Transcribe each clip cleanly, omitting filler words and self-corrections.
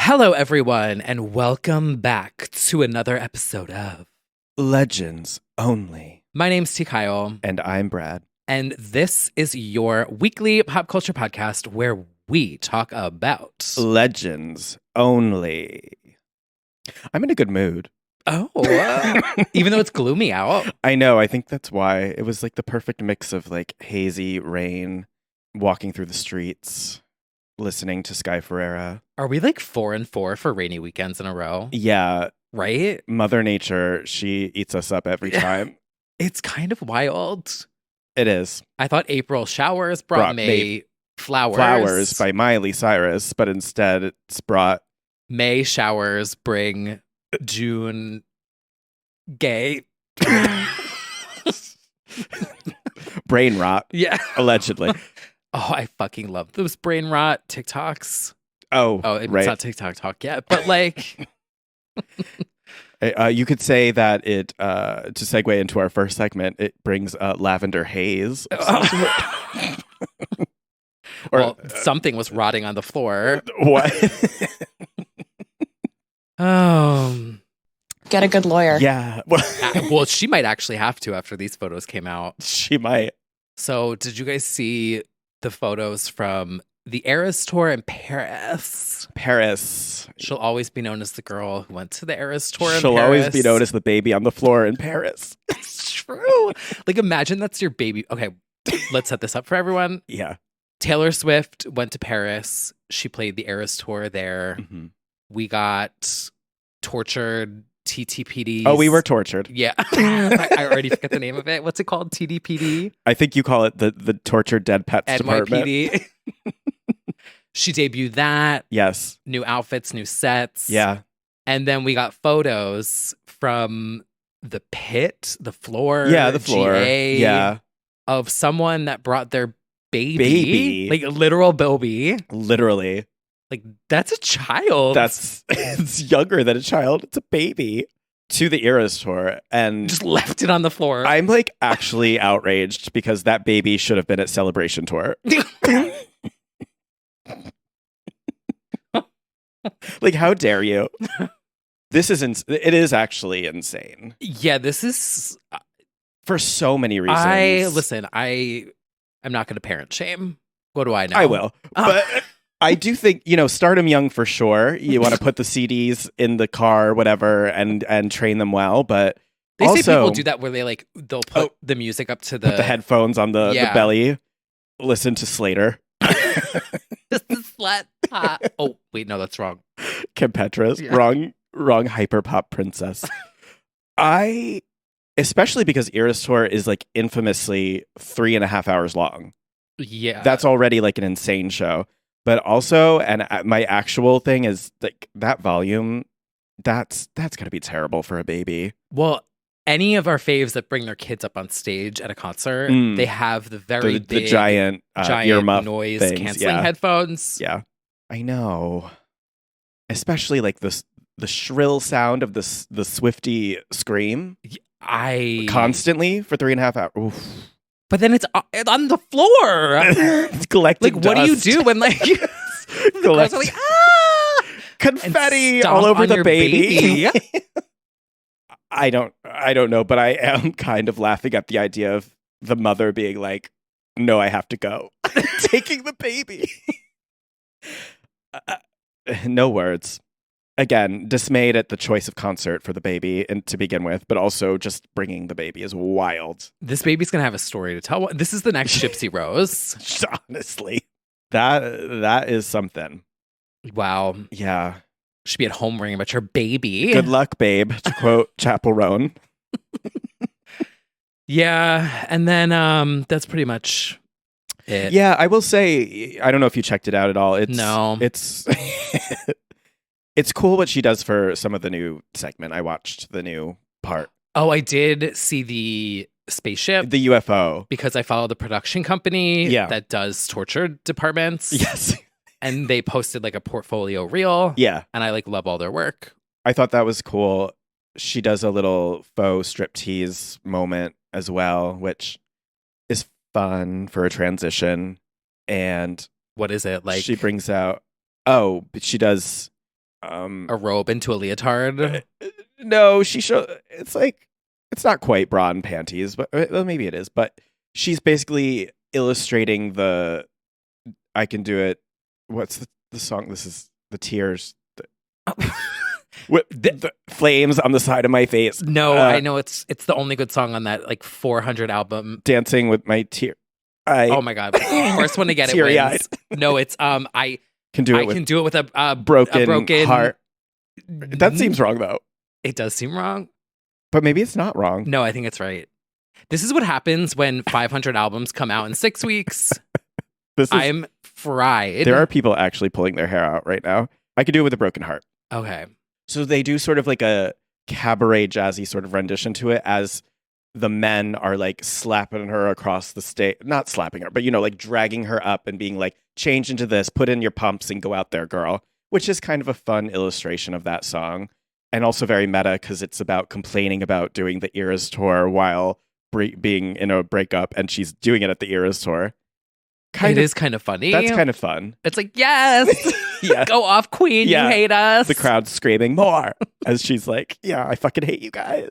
Hello, everyone, and welcome back to another episode of Legends Only. My name's T. Kyle, And I'm Brad. and this is your weekly pop culture podcast where we talk about. Legends Only. I'm in a good mood. Oh, even though it's gloomy out. I know. I think that's why. It was like the perfect mix of like hazy rain, walking through the streets, listening to Sky Ferreira. Are we like 4 and 4 for rainy weekends in a row? Yeah. Right? Mother Nature, she eats us up every time. It's kind of wild. It is. I thought April showers brought May flowers. Flowers by Miley Cyrus, but instead it's brought May showers bring June gay. brain rot, Yeah. allegedly. Oh, I fucking love those brain rot TikToks. Oh, It's right. not TikTok talk yet, but like, You could say that it, to segue into our first segment, it brings lavender haze. well, something was rotting on the floor. What? Get a good lawyer. Yeah. Well, she might actually have to after these photos came out. She might. So, did you guys see the photos from the Eras tour in Paris? Paris. She'll always be known as the girl who went to the Eras tour in She'll Paris. always be known as the baby on the floor in Paris. It's true. Like, imagine that's your baby. Okay, let's set this up for everyone. Yeah. Taylor Swift went to Paris. She played the Eras tour there. Mm-hmm. We got tortured TTPD. Oh, we were tortured. Yeah. I already forget the name of it. What's it called? TDPD? I think you call it the tortured dead pets department. NYPD. She debuted that. Yes. New outfits, new sets. Yeah. And then we got photos from the pit, the floor. Yeah, the floor. GA, Yeah. of someone that brought their baby. Baby. Like a literal baby. Literally. Like, that's a child. It's younger than a child. It's a baby. To the Eras tour. And just left it on the floor. I'm like actually outraged because that baby should have been at Celebration Tour. Like, how dare you? This is it is actually insane. Yeah, this is For so many reasons. I'm not going to parent shame. What do I know? I will. But I do think, start them young for sure. You want to put the CDs in the car, whatever, and train them well. But they also, say people do that where they'll put the music up to put the headphones on the belly, listen to Slater. Just the slut pop. Oh, wait, no, that's wrong. Kim Petras, wrong hyperpop princess. Especially because Eras Tour is like infamously 3.5 hours long. Yeah. That's already like an insane show. But also, and my actual thing is like that volume, that's gotta be terrible for a baby. Well, any of our faves that bring their kids up on stage at a concert, they have the very big, the giant earmuff noise things. canceling headphones. Yeah, I know. Especially like the shrill sound of the Swiftie scream. Constantly for 3.5 hours. Oof. But then it's on the floor. It's collecting like, what dust. do you do when like the girls are like, confetti all over the baby? I don't know, but I am kind of laughing at the idea of the mother being like, "No, I have to go," taking the baby. No words. Again, dismayed at the choice of concert for the baby and to begin with, but also just bringing the baby is wild. This baby's gonna have a story to tell. This is the next Gypsy Rose. Honestly, that is something. Wow. Yeah. Should be at home worrying about your baby. Good luck, babe, to quote Chapel Roan. Yeah, and then that's pretty much it. Yeah, I will say, I don't know if you checked it out at all. No. It's it's cool what she does for some of the new segment. I watched the new part. Oh, I did see the spaceship. The UFO. Because I follow the production company that does torture departments. Yes. And they posted like a portfolio reel. Yeah. And I like love all their work. I thought that was cool. She does a little faux striptease moment as well, which is fun for a transition. And what is it like? She brings out, but she does Um, A robe into a leotard. no, it's not quite bra and panties, but well, maybe it is. But she's basically illustrating the I can do it. What's the song? This is the tears. With the flames on the side of my face. No, I know it's the only good song on that like 400 album. Dancing with my tear. Oh my god! First one to get it Teary-eyed. wins. No, it's I can do it. Can do it with a broken heart. That seems wrong though. It does seem wrong, but maybe it's not wrong. No, I think it's right. This is what happens when 500 albums come out in 6 weeks. I'm fried. There are people actually pulling their hair out right now. I could do it with a broken heart. Okay. So they do sort of like a cabaret jazzy sort of rendition to it as the men are like slapping her across the stage. Not slapping her, but like dragging her up and being like, change into this, put in your pumps and go out there, girl. Which is kind of a fun illustration of that song. And also very meta because it's about complaining about doing the Eras tour while being in a breakup, and she's doing it at the Eras tour. It is kind of funny. That's kind of fun. It's like, yes, yeah. Go off, queen. Yeah. You hate us. The crowd's screaming more as she's like, yeah, I fucking hate you guys.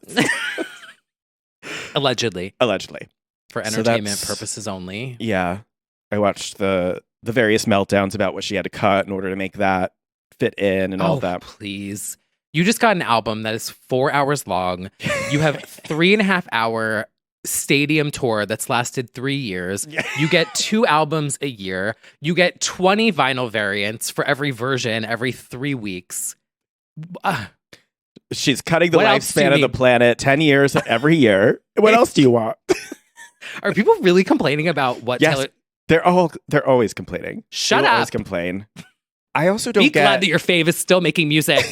Allegedly. For entertainment purposes only. Yeah. I watched the various meltdowns about what she had to cut in order to make that fit in and all that. Please. You just got an album that is 4 hours long. You have 3.5 hour stadium tour that's lasted 3 years. Yeah. You get 2 albums a year. You get 20 vinyl variants for every version every 3 weeks. She's cutting the lifespan of the planet 10 years every year. What else do you want? Are people really complaining about what Taylor? They're always complaining. Shut up. Always complain. I also don't Be glad that your fave is still making music.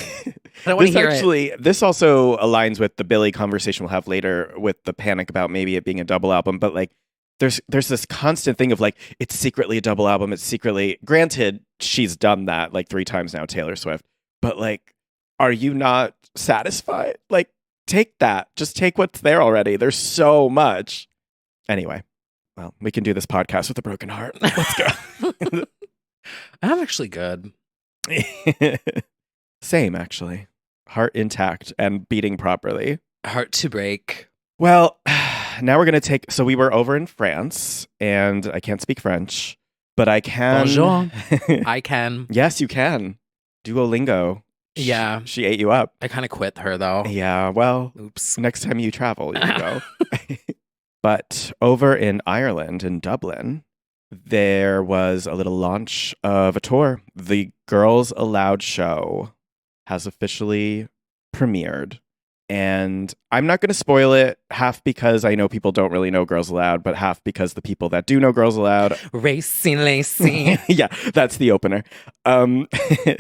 I don't want to hear it. This also aligns with the Billie conversation we'll have later with the panic about maybe it being a double album. But like, there's this constant thing of like, it's secretly a double album. It's secretly, granted, she's done that like 3 times now, Taylor Swift. But like, are you not satisfied? Like, take that. Just take what's there already. There's so much. Anyway, well, we can do this podcast with a broken heart. Let's go. I'm actually good. Same, actually. Heart intact and beating properly. Heart to break. Well, now we're going to so we were over in France, and I can't speak French, but I can. Bonjour. I can. Yes, you can. Duolingo. Yeah. She ate you up. I kind of quit her, though. Yeah, well, oops. Next time you travel, you go. But over in Ireland, in Dublin, there was a little launch of a tour. The Girls Aloud show has officially premiered. And I'm not going to spoil it, half because I know people don't really know Girls Aloud, but half because the people that do know Girls Aloud... Racing Lacey. Yeah, that's the opener.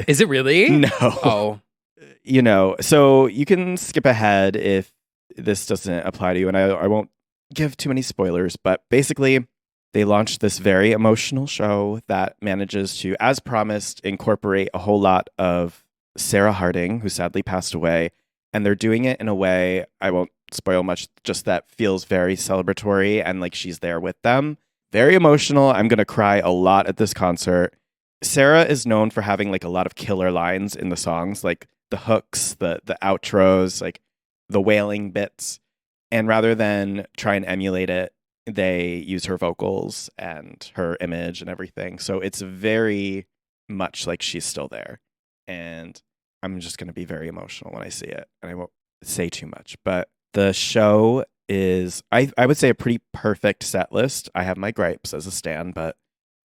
Is it really? No. Oh. So you can skip ahead if this doesn't apply to you, and I won't give too many spoilers, but basically they launched this very emotional show that manages to, as promised, incorporate a whole lot of Sarah Harding, who sadly passed away, and they're doing it in a way, I won't spoil much, just that feels very celebratory and like she's there with them. Very emotional. I'm going to cry a lot at this concert. Sarah is known for having like a lot of killer lines in the songs, like the hooks, the outros, like the wailing bits. And rather than try and emulate it, they use her vocals and her image and everything. So it's very much like she's still there. And I'm just going to be very emotional when I see it. And I won't say too much. But the show is, I would say, a pretty perfect set list. I have my gripes as a stan, but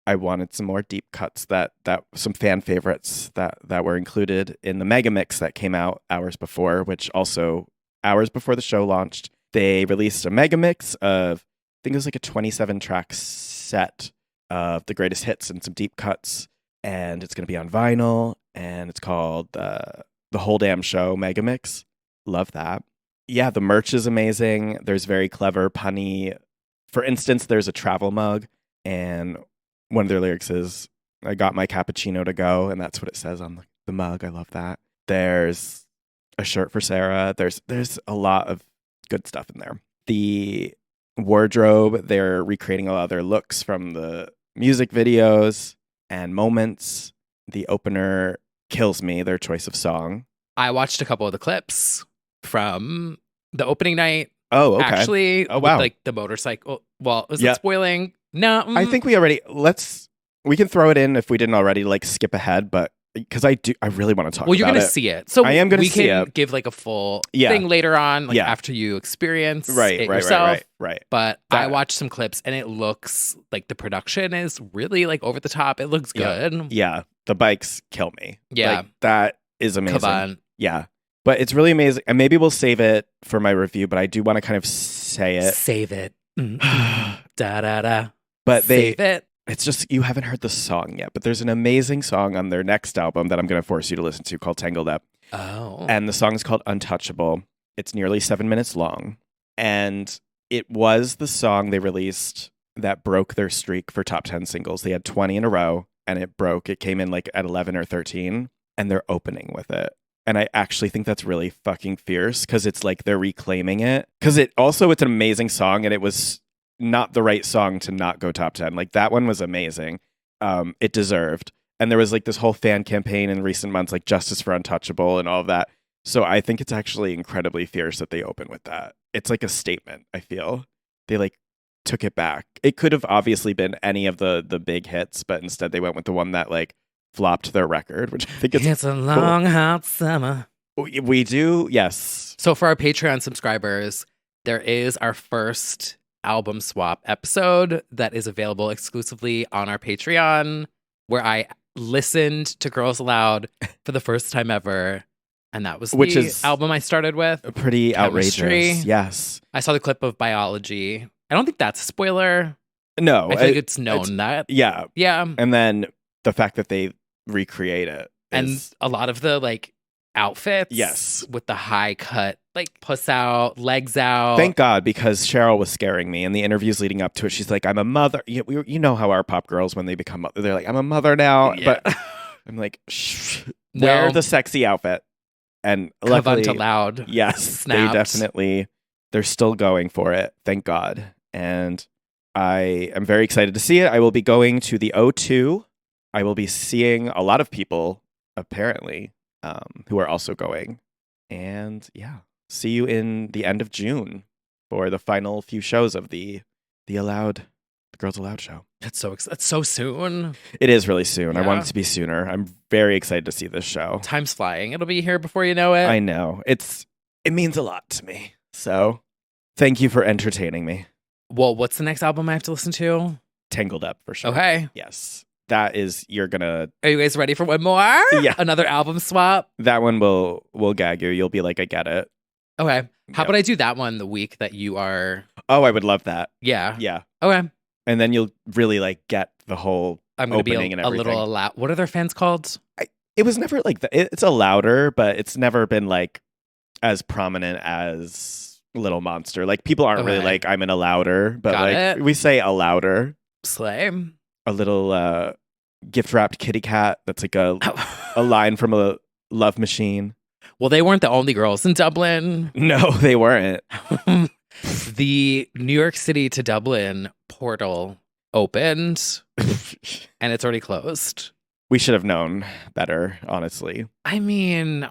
I wanted some more deep cuts that some fan favorites that were included in the mega mix that came out hours before, which also hours before the show launched. They released a mega mix of, I think it was like a 27 track set of the greatest hits and some deep cuts. And it's going to be on vinyl. And it's called The Whole Damn Show Mega Mix. Love that. Yeah, the merch is amazing. There's very clever, punny. For instance, there's a travel mug. And one of their lyrics is, I got my cappuccino to go. And that's what it says on the mug. I love that. There's a shirt for Sarah. There's a lot of good stuff in there. The wardrobe, they're recreating a lot of their looks from the music videos and moments. The opener kills me, their choice of song. I watched a couple of the clips from the opening night. Oh, okay. Actually, Oh, wow. with, like, the motorcycle. Well, is Yeah. it spoiling? No. I think we can throw it in if we didn't already, like, skip ahead, but because I really want to talk about it. Well, you're going to see it. So I am gonna we see can it. give, like, a full thing later on, like, after you experience it yourself. Right. But I watched some clips, and it looks like the production is really, like, over the top. It looks good. Yeah. The bikes kill me. Yeah. Like, that is amazing. Come on. Yeah. But it's really amazing. And maybe we'll save it for my review, but I do want to kind of say it. Save it. Da-da-da. But Save it. It's just, you haven't heard the song yet, but there's an amazing song on their next album that I'm going to force you to listen to called Tangled Up. Oh. And the song is called Untouchable. It's nearly 7 minutes long. And it was the song they released that broke their streak for top 10 singles. They had 20 in a row, and it broke. It came in like at 11 or 13, and they're opening with it. And I actually think that's really fucking fierce because it's like they're reclaiming it. Because it's an amazing song, and it was not the right song to not go top 10. Like, that one was amazing. It deserved. And there was like this whole fan campaign in recent months, like Justice for Untouchable and all of that. So I think it's actually incredibly fierce that they open with that. It's like a statement, I feel. They like took it back. It could have obviously been any of the big hits, but instead they went with the one that like flopped their record, which I think it's a long, hot summer. We do, yes. So for our Patreon subscribers, there is our first album swap episode that is available exclusively on our Patreon, where I listened to Girls Aloud for the first time ever. And that was the album I started with. Pretty Chemistry. Outrageous. Yes. I saw the clip of Biology. I don't think that's a spoiler. No. I think it's known that. Yeah. Yeah. And then the fact that they recreate it. And a lot of the like outfits. Yes. With the high cut, like puss out, legs out. Thank God, because Cheryl was scaring me in the interviews leading up to it. She's like, I'm a mother. You know how our pop girls, when they become mother, they're like, I'm a mother now. Yeah. But I'm like, wear the sexy outfit. And luckily, Loud. Yes, snapped. They're still going for it. Thank God. And I am very excited to see it. I will be going to the O2. I will be seeing a lot of people, apparently, who are also going. And yeah, see you in the end of June for the final few shows of the Girls Aloud show. That's so soon. It is really soon. Yeah. I want it to be sooner. I'm very excited to see this show. Time's flying. It'll be here before you know it. I know. It means a lot to me. So thank you for entertaining me. Well, what's the next album I have to listen to? Tangled Up, for sure. Okay. Yes. That is, you're gonna... Are you guys ready for one more? Yeah. Another album swap? That one will gag you. You'll be like, I get it. Okay. How about I do that one the week that you are... Oh, I would love that. Yeah. Yeah. Okay. And then you'll really like get the whole I'm going to be opening and everything. little loud. What are their fans called? It was never like that. It's a louder, but it's never been like as prominent as Little Monster. Like, people aren't really like, I'm in a louder, but Got like it. we say a louder. Slay. A little gift wrapped kitty cat. That's like a line from a Love Machine. Well, they weren't the only girls in Dublin. No, they weren't. The New York City to Dublin portal opened and it's already closed. We should have known better, honestly. I mean,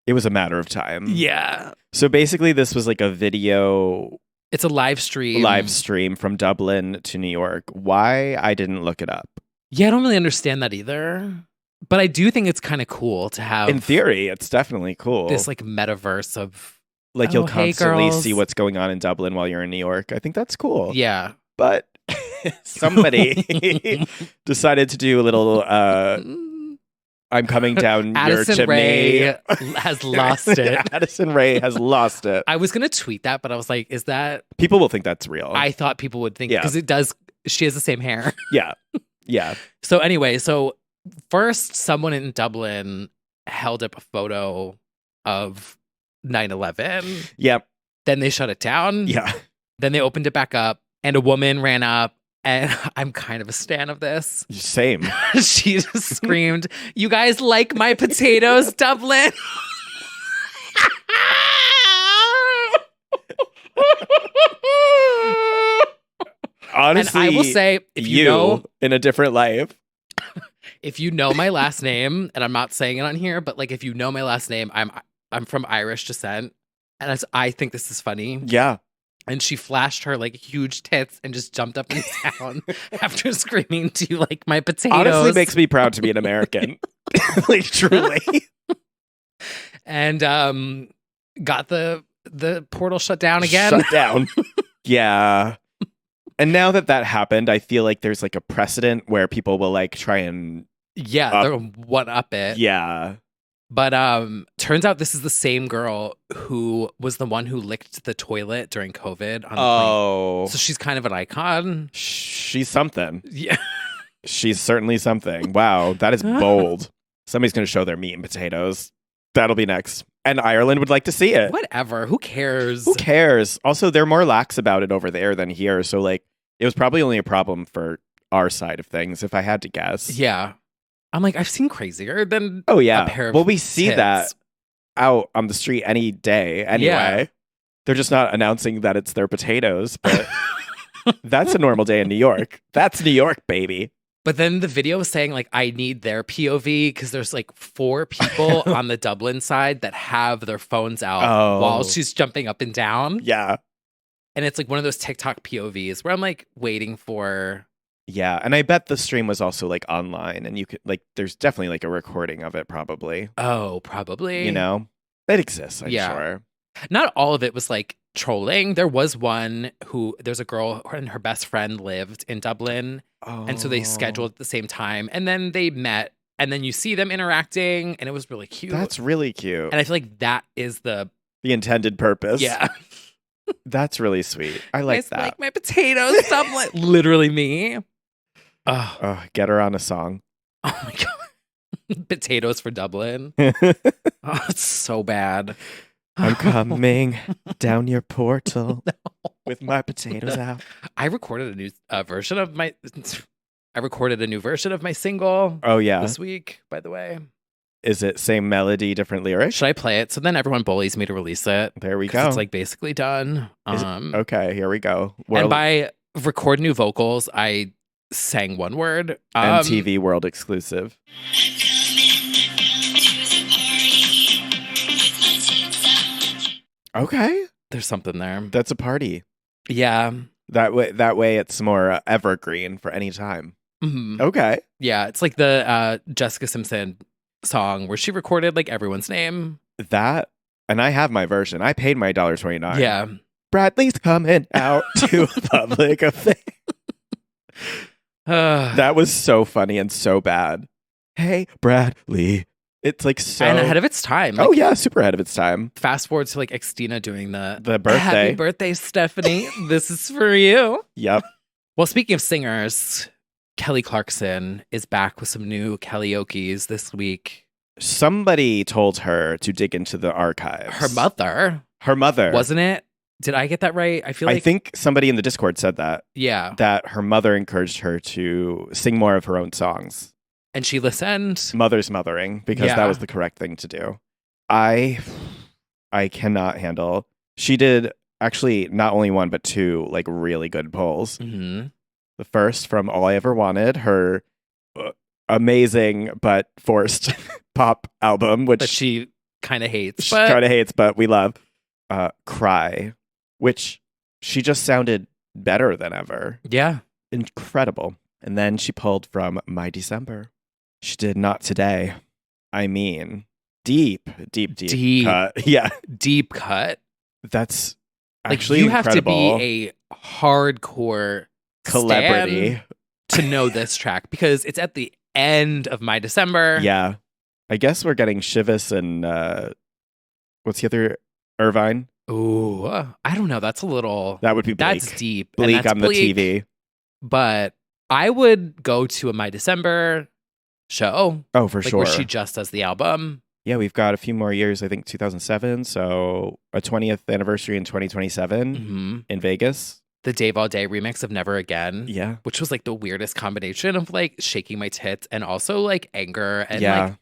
it was a matter of time. Yeah. So basically, this was like a video. It's a live stream from Dublin to New York. Why? I didn't look it up. Yeah, I don't really understand that either. But I do think it's kind of cool to have. In theory, it's definitely cool. This like metaverse of. Like, you'll constantly girls. see what's going on in Dublin while you're in New York. I think that's cool. Yeah. But somebody decided to do a little, I'm coming down your chimney. Ray has lost it. Addison Rae has lost it. I was going to tweet that, but I was like, is that... People will think that's real. I thought people would think, because it does, she has the same hair. Yeah. Yeah. So anyway, first someone in Dublin held up a photo of 9/11. Yep. Then they shut it down. Yeah. Then they opened it back up and a woman ran up, and I'm kind of a stan of this. Same. She just screamed, "You guys like my potatoes, Dublin?" Honestly, and I will say, if you know, in a different life, if you know my last name, and I'm not saying it on here, but like if you know my last name, I'm from Irish descent, and I think this is funny. Yeah. And she flashed her like huge tits and just jumped up and down after screaming, "Do you like my potatoes?" Honestly, makes me proud to be an American. Like, truly. And got the portal shut down again. Shut down. Yeah. And now that happened, I feel like there's like a precedent where people will like try and they're one up it. Yeah. But turns out this is the same girl who was the one who licked the toilet during COVID on the plane. So she's kind of an icon. She's something. Yeah. She's certainly something. Wow, that is bold. Somebody's going to show their meat and potatoes. That'll be next. And Ireland would like to see it. Whatever. Who cares? Who cares? Also, they're more lax about it over there than here. So, like, it was probably only a problem for our side of things, if I had to guess. Yeah. I'm like, I've seen crazier than a pair of well, we see tits. that out on the street any day anyway. Yeah. They're just not announcing that it's their potatoes, but that's a normal day in New York. That's New York, baby. But then the video was saying, like, I need their POV because there's like 4 people on the Dublin side that have their phones out while she's jumping up and down. Yeah. And it's like one of those TikTok POVs where I'm like waiting for... Yeah, and I bet the stream was also like online, and you could like, there's definitely like a recording of it, probably. Oh, probably. You know, it exists. I'm sure. Not all of it was like trolling. There was one there's a girl and her best friend lived in Dublin, and so they scheduled at the same time, and then they met, and then you see them interacting, and it was really cute. That's really cute, and I feel like that is the intended purpose. Yeah. That's really sweet. I like that. Like my potatoes, Dublin. Literally me. Oh, get her on a song. Oh my God. Potatoes for Dublin. It's so bad. I'm coming down your portal with my potatoes out. I recorded a new version of my single. Oh, yeah. This week, by the way. Is it same melody, different lyrics? Should I play it? So then everyone bullies me to release it. There we go. It's like basically done. Okay, here we go. And by record new vocals, I sang one word. MTV World exclusive. Okay. There's something there. That's a party. Yeah. That way it's more evergreen for any time. Mm-hmm. Okay. Yeah, it's like the Jessica Simpson song where she recorded like everyone's name. That, and I have my version. I paid my $1.29. Yeah. Bradley's coming out to a public affair. That was so funny and so bad. Hey, Bradley. It's like so... And ahead of its time. Like, oh, yeah, super ahead of its time. Fast forward to like Xtina doing the birthday. Happy birthday, Stephanie. This is for you. Yep. Well, speaking of singers, Kelly Clarkson is back with some new karaoke's this week. Somebody told her to dig into the archives. Her mother. Wasn't it? Did I get that right? I think somebody in the Discord said that. Yeah. That her mother encouraged her to sing more of her own songs. And she listened. Mother's mothering, because that was the correct thing to do. I cannot handle. She did actually not only 1, but 2 like really good polls. Mm-hmm. The first from All I Ever Wanted, her amazing but forced pop album, which she kind of hates. But we love. Cry, which she just sounded better than ever. Yeah. Incredible. And then she pulled from My December. She did Not Today. I mean, deep cut. Yeah. Deep cut. That's like actually you incredible. have to be a hardcore celebrity to know this track because it's at the end of My December. Yeah. I guess we're getting Shivas and what's the other? Irvine? Ooh, I don't know. That's a little... That would be bleak. That's deep. Bleak that's on the TV. But I would go to a My December show. Oh, for sure. Where she just does the album. Yeah, we've got a few more years. I think 2007. So a 20th anniversary in 2027 in Vegas. The Dave All Day remix of Never Again. Yeah. Which was like the weirdest combination of like shaking my tits and also like anger and like...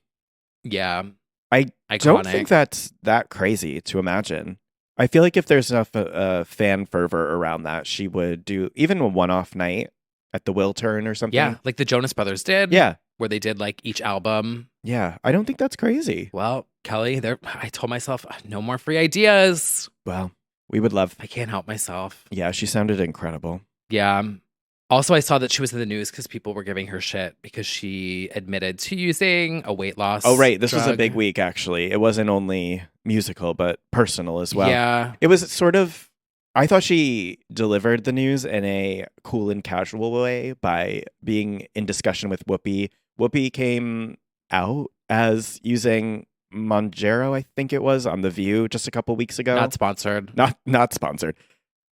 Yeah. I Iconic. don't think that's that crazy to imagine. I feel like if there's enough fan fervor around that, she would do even a one-off night at the Will Turn or something. Yeah, like the Jonas Brothers did. Yeah, where they did like each album. Yeah, I don't think that's crazy. Well, Kelly, I told myself no more free ideas. Well, we would love. I can't help myself. Yeah, she sounded incredible. Yeah. Also, I saw that she was in the news because people were giving her shit because she admitted to using a weight loss. Oh, right. This was a drug. big week, actually. It wasn't only musical, but personal as well. Yeah. It was sort of. I thought she delivered the news in a cool and casual way by being in discussion with Whoopi. Whoopi came out as using Monjaro, I think it was, on The View just a couple weeks ago. Not sponsored. Not sponsored.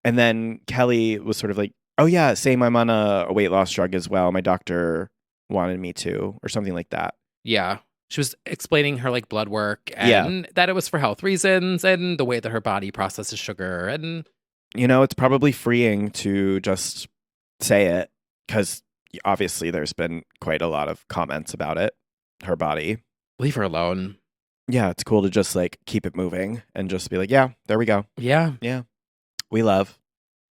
And then Kelly was sort of like, oh yeah, same, I'm on a weight loss drug as well. My doctor wanted me to, or something like that. Yeah. She was explaining her like blood work and that it was for health reasons and the way that her body processes sugar. And you know, it's probably freeing to just say it because obviously there's been quite a lot of comments about it, her body. Leave her alone. Yeah, it's cool to just like keep it moving and just be like, yeah, there we go. Yeah. Yeah. We love.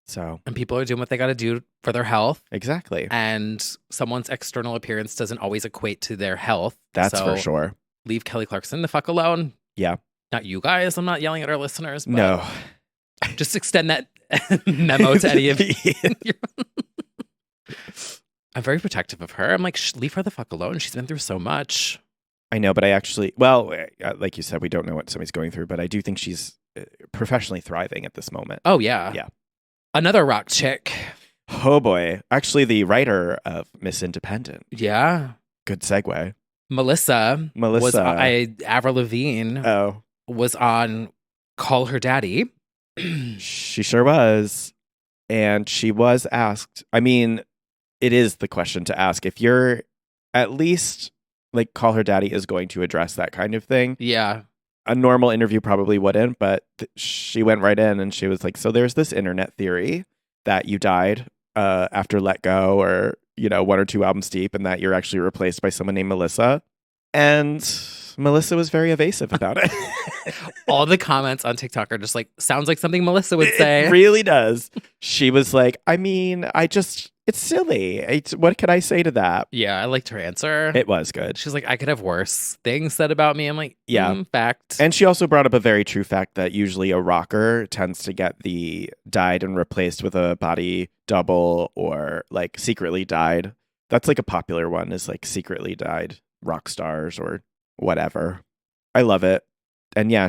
So. And people are doing what they got to do for their health. Exactly. And someone's external appearance doesn't always equate to their health. That's for sure. Leave Kelly Clarkson the fuck alone. Yeah. Not you guys. I'm not yelling at our listeners. But no. Just extend that memo to any of you. I'm very protective of her. I'm like, leave her the fuck alone. She's been through so much. I know, but I actually, well, like you said, we don't know what somebody's going through, but I do think she's professionally thriving at this moment. Oh, yeah. Yeah. Another rock chick. Oh, boy. Actually, the writer of Miss Independent. Yeah. Good segue. Melissa. Was Avril Lavigne. Oh. Was on Call Her Daddy. She sure was. And she was asked, I mean, it is the question to ask. If you're at least like Call Her Daddy is going to address that kind of thing. Yeah. A normal interview probably wouldn't, but she went right in and she was like, so there's this internet theory that you died after Let Go or, you know, 1 or 2 albums deep and that you're actually replaced by someone named Melissa. And Melissa was very evasive about it. All the comments on TikTok are just like, sounds like something Melissa would say. It really does. She was like, I mean, it's silly. What can I say to that? Yeah, I liked her answer. It was good. She's like, I could have worse things said about me. I'm like, yeah, fact. And she also brought up a very true fact that usually a rocker tends to get the died and replaced with a body double or like secretly died. That's like a popular one is like secretly died rock stars or whatever. I love it. And yeah,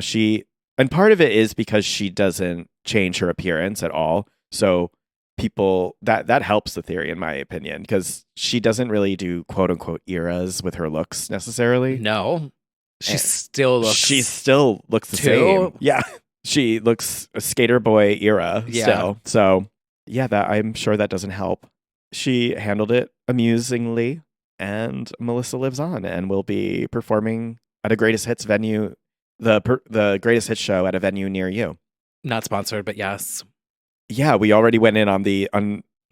and part of it is because she doesn't change her appearance at all. So people that helps the theory in my opinion because she doesn't really do quote unquote eras with her looks necessarily. No. She still looks the same. Yeah. She looks a skater boy era still. So yeah, that I'm sure that doesn't help. She handled it amusingly and Melissa lives on and will be performing at a greatest hits venue, the greatest hits show at a venue near you. Not sponsored, but yes. Yeah, we already went in on the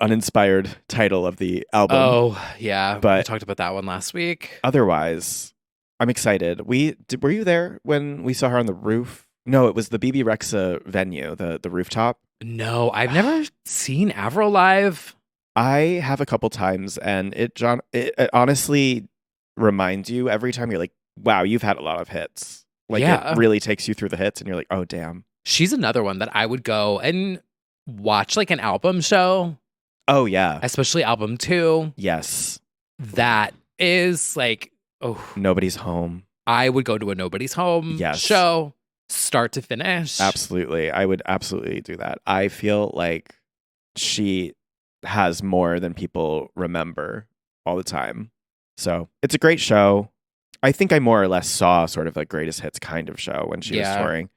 uninspired title of the album. Oh, yeah. But we talked about that one last week. Otherwise, I'm excited. Were you there when we saw her on the roof? No, it was the BB Rexa venue, the rooftop. No, I've never seen Avril live. I have a couple times, and it honestly reminds you every time you're like, wow, you've had a lot of hits. Like, it really takes you through the hits, and you're like, oh, damn. She's another one that I would go and watch like an album show. Oh, yeah. Especially album 2. Yes. That is like, Nobody's Home. I would go to a Nobody's Home show, start to finish. Absolutely. I would absolutely do that. I feel like she has more than people remember all the time. So it's a great show. I think I more or less saw sort of a greatest hits kind of show when she was touring.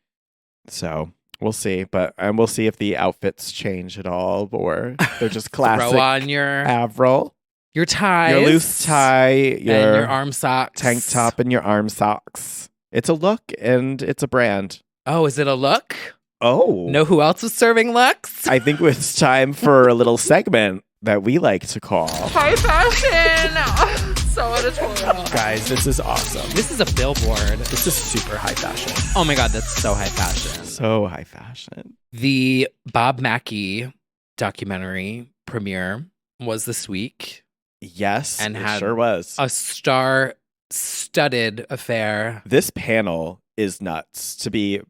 So we'll see. And we'll see if the outfits change at all or they're just classic. Throw on your Avril. Your tie. Your loose tie. And your arm socks. Tank top and your arm socks. It's a look and it's a brand. Oh, is it a look? Oh. Know who else is serving looks? I think it's time for a little segment that we like to call High Fashion. So editorial. Guys, this is awesome. This is a billboard. This is super high fashion. Oh my God, that's so high fashion. So high fashion. The Bob Mackie documentary premiere was this week. Yes, and it had sure was. a star-studded affair. This panel is nuts. To be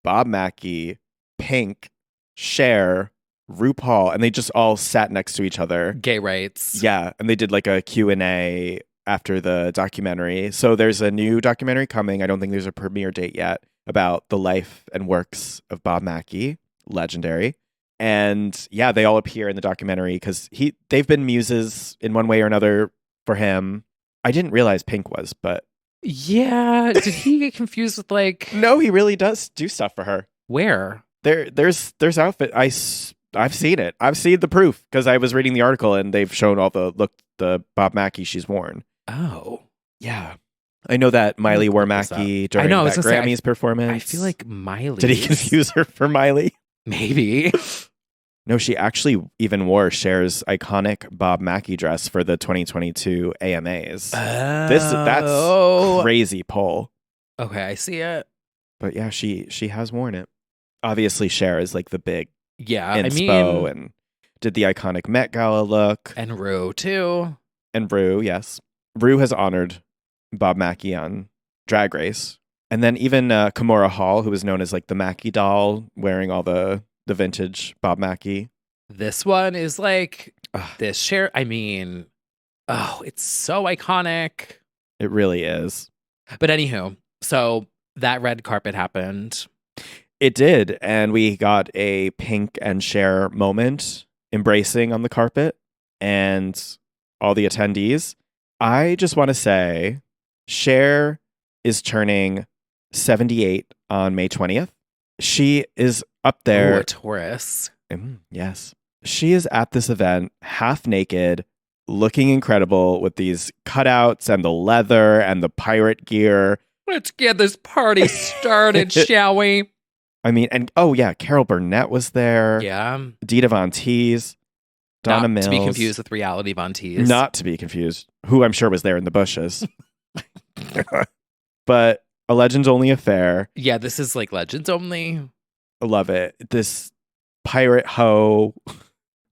Bob Mackie, Pink, Cher, RuPaul, and they just all sat next to each other. Gay rights. Yeah, and they did like a Q&A after the documentary. So there's a new documentary coming. I don't think there's a premiere date yet about the life and works of Bob Mackie, legendary. And yeah, they all appear in the documentary because they've been muses in one way or another for him. I didn't realize Pink was, but Yeah. Did he get confused with like no, he really does do stuff for her. where? There's outfit. I've seen it. I've seen the proof because I was reading the article and they've shown all the Bob Mackie she's worn. Oh. Yeah. I know that Miley wore Look this Mackie up. during I know, I that was gonna say, Grammys performance. I feel like Miley. Did he confuse her for Miley? Maybe. No, she actually even wore Cher's iconic Bob Mackie dress for the 2022 AMAs. That's crazy pull. Okay, I see it. But yeah, she has worn it. Obviously, Cher is like the big Yeah, I inspo mean, and did the iconic Met Gala look. and Rue too. And Rue, yes. Rue has honored Bob Mackie on Drag Race. And then even Kimora Hall, who was known as like the Mackie doll, wearing all the vintage Bob Mackie. This one is like this Cher. I mean, oh, it's so iconic. It really is. But anywho, so that red carpet happened. It did. And we got a Pink and Cher moment embracing on the carpet and all the attendees. I just want to say Cher is turning 78 on May 20th. She is up there. Ooh, a Taurus. Yes. She is at this event half naked, looking incredible with these cutouts and the leather and the pirate gear. Let's get this party started, shall we? I mean, and oh yeah, Carol Burnett was there. Yeah. Dita Von Teese, Donna Not Mills. to be confused with Reality Von Teese. Not to be confused. Who I'm sure was there in the bushes. But a Legends Only affair. Yeah, this is like Legends Only. I love it. This pirate hoe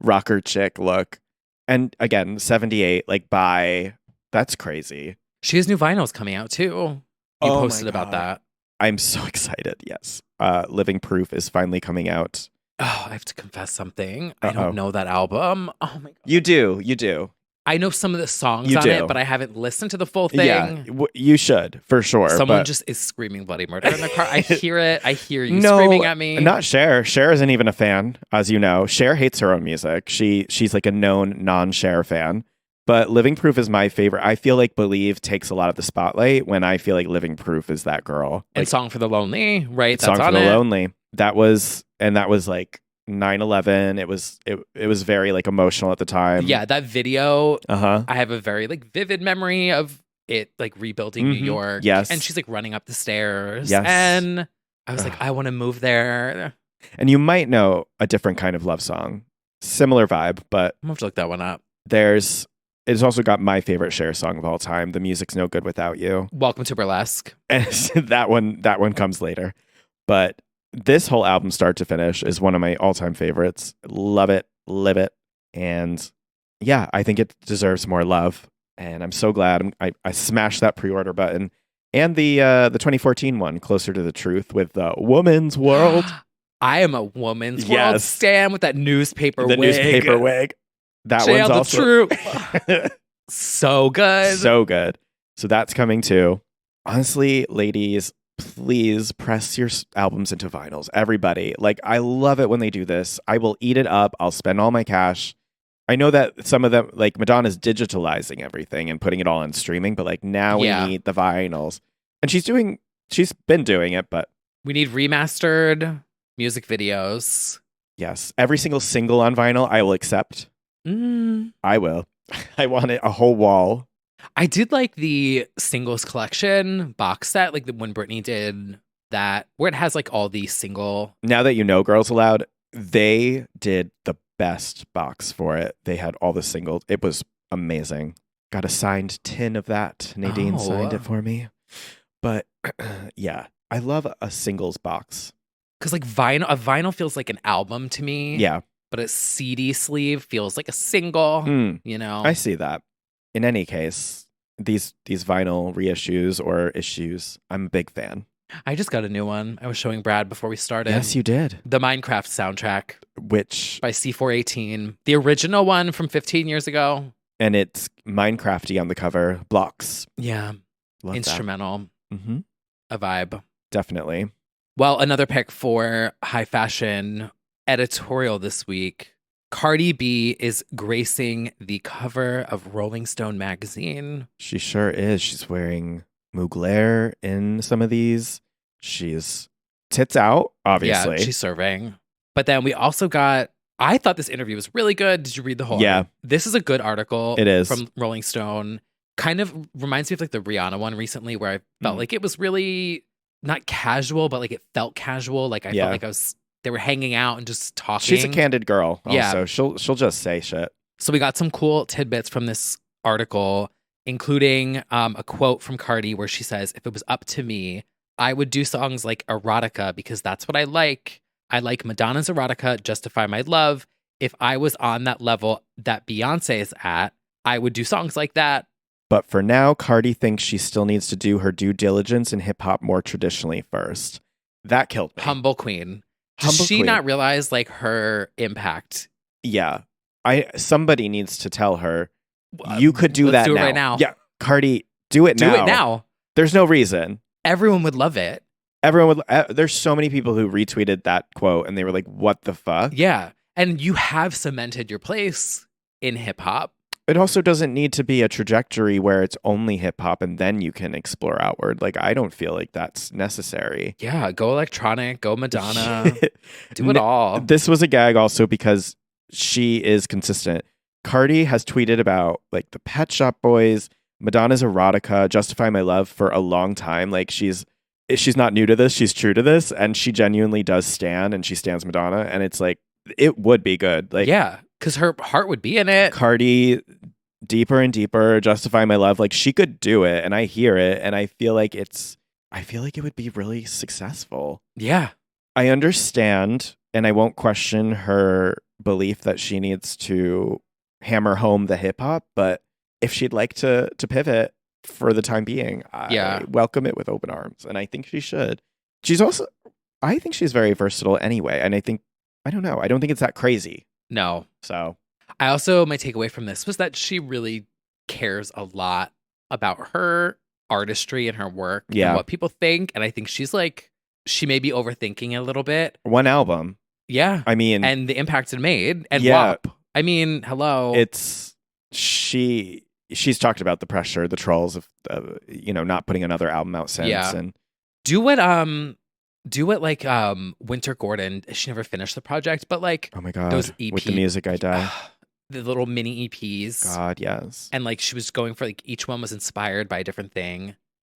rocker chick look. And again, 78, like that's crazy. She has new vinyls coming out too. You Oh my posted about God. that. I'm so excited. Yes. Living Proof is finally coming out. Oh, I have to confess something. I Uh-oh. don't know that album. Oh my God. You do. I know some of the songs You on do. it, but I haven't listened to the full thing. Yeah, you should, for sure. Someone but just is screaming bloody murder in the car. I hear it. I hear you No, screaming at me. Not Cher. Cher isn't even a fan, as you know. Cher hates her own music. She's like a known non-Cher fan. But Living Proof is my favorite. I feel like Believe takes a lot of the spotlight when I feel like Living Proof is that girl. And Like, Song for the Lonely, right? Song That's for on the it. Lonely. That was like 9/11. It was very like emotional at the time. Yeah, that video, Uh-huh. I have a very like vivid memory of it like rebuilding New Mhm. York. Yes. And she's like running up the stairs. Yes. And I was like, I want to move there. And you might know a different kind of love song. Similar vibe, but I'm gonna have to look that one up. it's also got my favorite Cher song of all time, The Music's No Good Without You. Welcome to Burlesque. And that one comes later. But this whole album, start to finish, is one of my all-time favorites. Love it, live it. And yeah, I think it deserves more love. And I'm so glad I smashed that pre-order button. And the 2014 one, Closer to the Truth, with the Woman's World. I am a woman's world Yes. stan with that newspaper The wig. newspaper wig. That Jail one's the also truth. So good. so good. So that's coming too. Honestly, ladies, please press your albums into vinyls. Everybody. Like, I love it when they do this. I will eat it up. I'll spend all my cash. I know that some of them, like Madonna's digitalizing everything and putting it all on streaming, but like now Yeah. we need the vinyls. And she's been doing it, but We need remastered music videos. yes, every single single on vinyl I will accept. I will. I want it a whole wall. I did like the singles collection box set, like when Britney did that, where it has like all the single. Now that you know Girls Aloud, they did the best box for it. They had all the singles. It was amazing. Got a signed tin of that. Nadine signed it for me. But yeah, I love a singles box. Because like a vinyl feels like an album to me. Yeah, But a CD sleeve feels like a single, Mm, you know? I see that. in any case, these vinyl reissues or issues, I'm a big fan. I just got a new one. I was showing Brad before we started. Yes, you did. The Minecraft soundtrack. Which by C418. The original one from 15 years ago. And it's Minecrafty on the cover. Blocks. Yeah. Love instrumental. Mm-hmm. A vibe. Definitely. Well, another pick for high fashion editorial this week. Cardi B is gracing the cover of Rolling Stone magazine. She sure is. She's wearing Mugler in some of these. She's tits out, obviously. Yeah, she's serving. But then we also got, I thought this interview was really good. Did you read the whole? Yeah. This is a good article. It is. From Rolling Stone. Kind of reminds me of like the Rihanna one recently where I felt like it was really not casual, but like it felt casual. Like I felt like they were hanging out and just talking. She's a candid girl. Also. Yeah. She'll just say shit. So we got some cool tidbits from this article, including a quote from Cardi where she says, "If it was up to me, I would do songs like Erotica because that's what I like. I like Madonna's Erotica, Justify My Love. If I was on that level that Beyonce is at, I would do songs like that. But for now, Cardi thinks she still needs to do her due diligence in hip hop more traditionally first." That killed me. Humble queen. Does she not realize like her impact? Yeah. Somebody needs to tell her, you could do that do now. It right now. Yeah. Cardi, do it now. Do it now. There's no reason. Everyone would love it. Everyone would. There's so many people who retweeted that quote and they were like, what the fuck? Yeah. And you have cemented your place in hip hop. It also doesn't need to be a trajectory where it's only hip hop and then you can explore outward. Like, I don't feel like that's necessary. Yeah, go electronic, go Madonna, do it all. This was a gag also because she is consistent. Cardi has tweeted about like the Pet Shop Boys, Madonna's Erotica, Justify My Love for a long time. Like she's not new to this. She's true to this. And she genuinely does stan and she stans Madonna. And it's like, it would be good. Like, yeah. Because her heart would be in it. Cardi, deeper and deeper, Justify My Love. Like she could do it, and I hear it, and I feel like it would be really successful. Yeah, I understand, and I won't question her belief that she needs to hammer home the hip hop. But if she'd like to pivot for the time being, I welcome it with open arms, and I think she should. I think she's very versatile anyway, and I don't think it's that crazy. No. So my takeaway from this was that she really cares a lot about her artistry and her work and what people think. And I think she may be overthinking it a little bit. One album. Yeah. I mean. And the impact it made. And WAP. I mean, hello. She's talked about the pressure, the trolls of, not putting another album out since. Yeah. And do it like Winter Gordon. She never finished the project, but like, oh my God, those EP, With the Music I Die, the little mini EPs. God, yes. And like she was going for like each one was inspired by a different thing.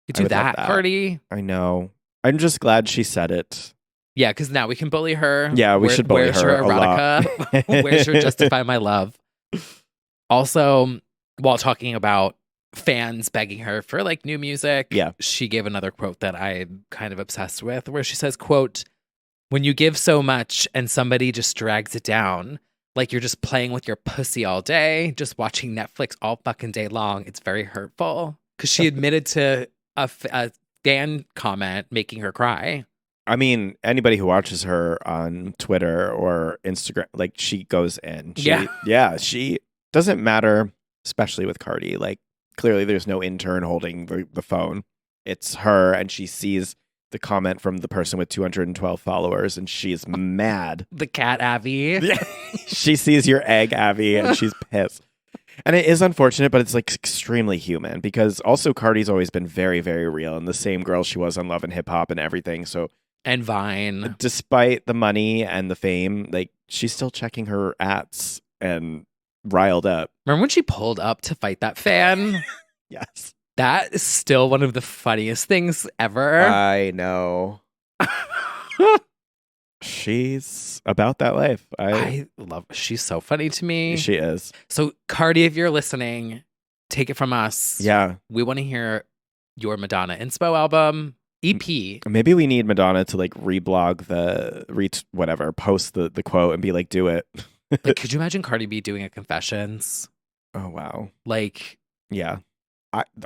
You do that, Cardi. I know. I'm just glad she said it. Yeah, because now we can bully her. Yeah, we should bully her a lot. Where's her Justify My Love? Also, while talking about fans begging her for like new music, she gave another quote that I'm kind of obsessed with, where she says, quote, "When you give so much and somebody just drags it down, like you're just playing with your pussy all day, just watching Netflix all fucking day long, it's very hurtful." Because she admitted to a fan comment making her cry. I mean, anybody who watches her on Twitter or Instagram, like she goes in. She doesn't matter, especially with Cardi. Like, clearly, there's no intern holding the phone. It's her, and she sees the comment from the person with 212 followers, and she's mad. The cat Abby. Yeah. She sees your egg, Abby, and she's pissed. And it is unfortunate, but it's like extremely human because also Cardi's always been very, very real and the same girl she was on Love and Hip Hop and everything. So and Vine. Despite the money and the fame, like she's still checking her ats and riled up. Remember when she pulled up to fight that fan? Yes. That is still one of the funniest things ever. I know. She's about that life. I love she's so funny to me. She is. So Cardi, if you're listening, take it from us. Yeah. We want to hear your Madonna Inspo album. EP. Maybe we need Madonna to like post the quote and be like, do it. Like, could you imagine Cardi B doing a Confessions? Oh, wow. Like, Yeah.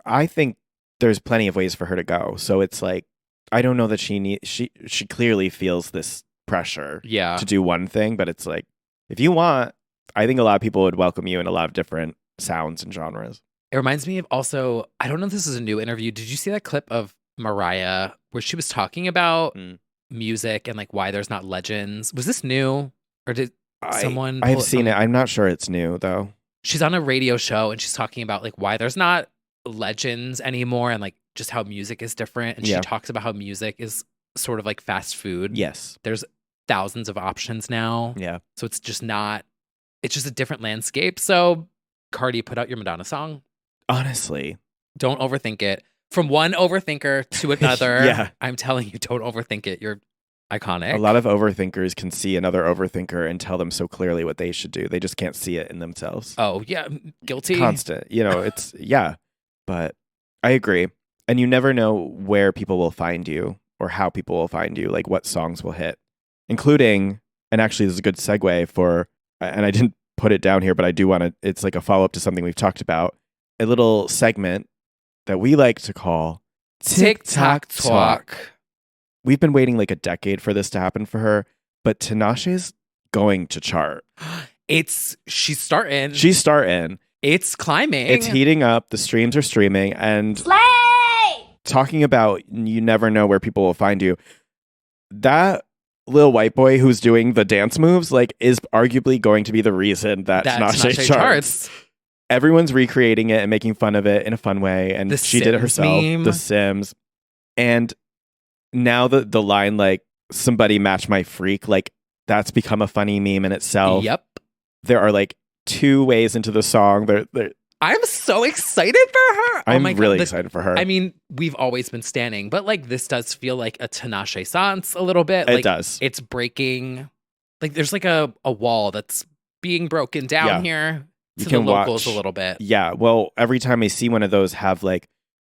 I think there's plenty of ways for her to go. So it's like I don't know that she clearly feels this pressure Yeah. to do one thing, but it's like if you want, I think a lot of people would welcome you in a lot of different sounds and genres. It reminds me of also, I don't know if this is a new interview. Did you see that clip of Mariah where she was talking about music and like why there's not legends? Was this new? Or did someone I've seen it. I'm not sure it's new though. She's on a radio show and she's talking about like why there's not legends anymore and like just how music is different. And she talks about how music is sort of like fast food. Yes. There's thousands of options now. Yeah. So it's just a different landscape. So Cardi, put out your Madonna song. Honestly. Don't overthink it. From one overthinker to another. Yeah. I'm telling you, don't overthink it. You're iconic. A lot of overthinkers can see another overthinker and tell them so clearly what they should do. They just can't see it in themselves. Oh, yeah. Guilty. Constant. It's, yeah. But I agree. And you never know where people will find you or how people will find you, like what songs will hit, including, and actually this is a good segue for, and I didn't put it down here, but I do want to, it's like a follow-up to something we've talked about, a little segment that we like to call TikTok Talk. We've been waiting like a decade for this to happen for her, but Tinashe's going to chart. She's starting. It's climbing. It's heating up. The streams are streaming. And Slay! Talking about you never know where people will find you. That little white boy who's doing the dance moves like is arguably going to be the reason that Tinashe charts. Everyone's recreating it and making fun of it in a fun way. And she did it herself. Meme. The Sims. And now the line like somebody match my freak, like that's become a funny meme in itself. Yep. There are like 2 ways into the song. I'm so excited for her. I'm really excited for her. I mean, we've always been standing, but like this does feel like a Tinashe Sans a little bit. It does. It's breaking. Like there's like a wall that's being broken down here to the locals a little bit. Yeah. Well, every time I see one of those have like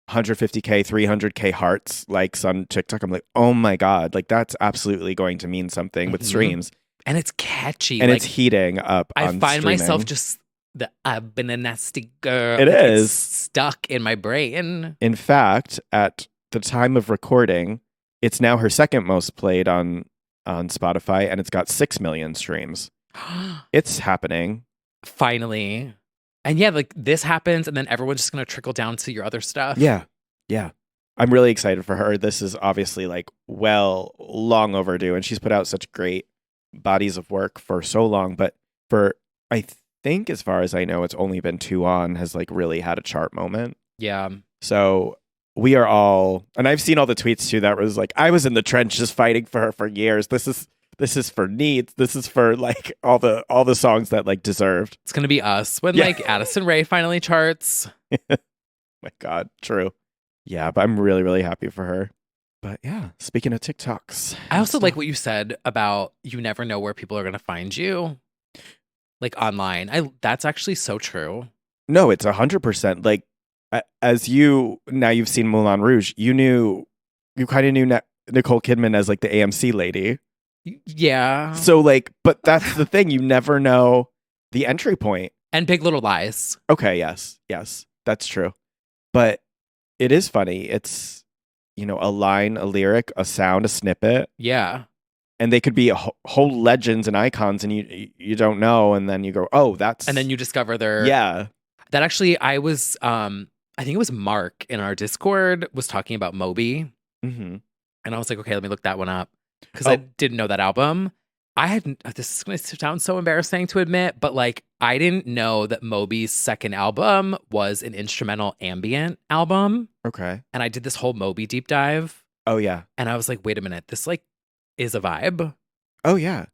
150K, 300K hearts likes on TikTok, I'm like, oh my God, like that's absolutely going to mean something with streams. And it's catchy. And it's heating up. I find myself just I've been a nasty girl. It is. It's stuck in my brain. In fact, at the time of recording, it's now her second most played on Spotify, and it's got 6 million streams. It's happening. Finally. And yeah, like this happens, and then everyone's just going to trickle down to your other stuff. Yeah. Yeah. I'm really excited for her. This is obviously like long overdue, and she's put out such great bodies of work for so long. But I think as far as I know, it's only been 2 on has like really had a chart moment. Yeah. So we are all, and I've seen all the tweets too that was like, I was in the trenches fighting for her for years. This is for needs. This is for like all the songs that like deserved. It's gonna be us when like Addison Rae finally charts. My God, true. Yeah, but I'm really, really happy for her. But yeah, speaking of TikToks, I also like what you said about you never know where people are gonna find you, like online. That's actually so true. No, it's 100%. Like as you've seen Moulin Rouge, you kind of knew Nicole Kidman as like the AMC lady. Yeah. So like, but that's the thing. You never know the entry point. And Big Little Lies. Okay. Yes, that's true. But it is funny. It's, a line, a lyric, a sound, a snippet. Yeah. And they could be whole legends and icons, and you don't know, and then you go, oh, that's... And then you discover their... Yeah. That actually, I was, I think it was Mark in our Discord was talking about Moby. Mm-hmm. And I was like, okay, let me look that one up. Because I didn't know that album. This is going to sound so embarrassing to admit, but like, I didn't know that Moby's second album was an instrumental ambient album. Okay. And I did this whole Moby deep dive. Oh, yeah. And I was like, wait a minute, this like is a vibe. Oh, yeah.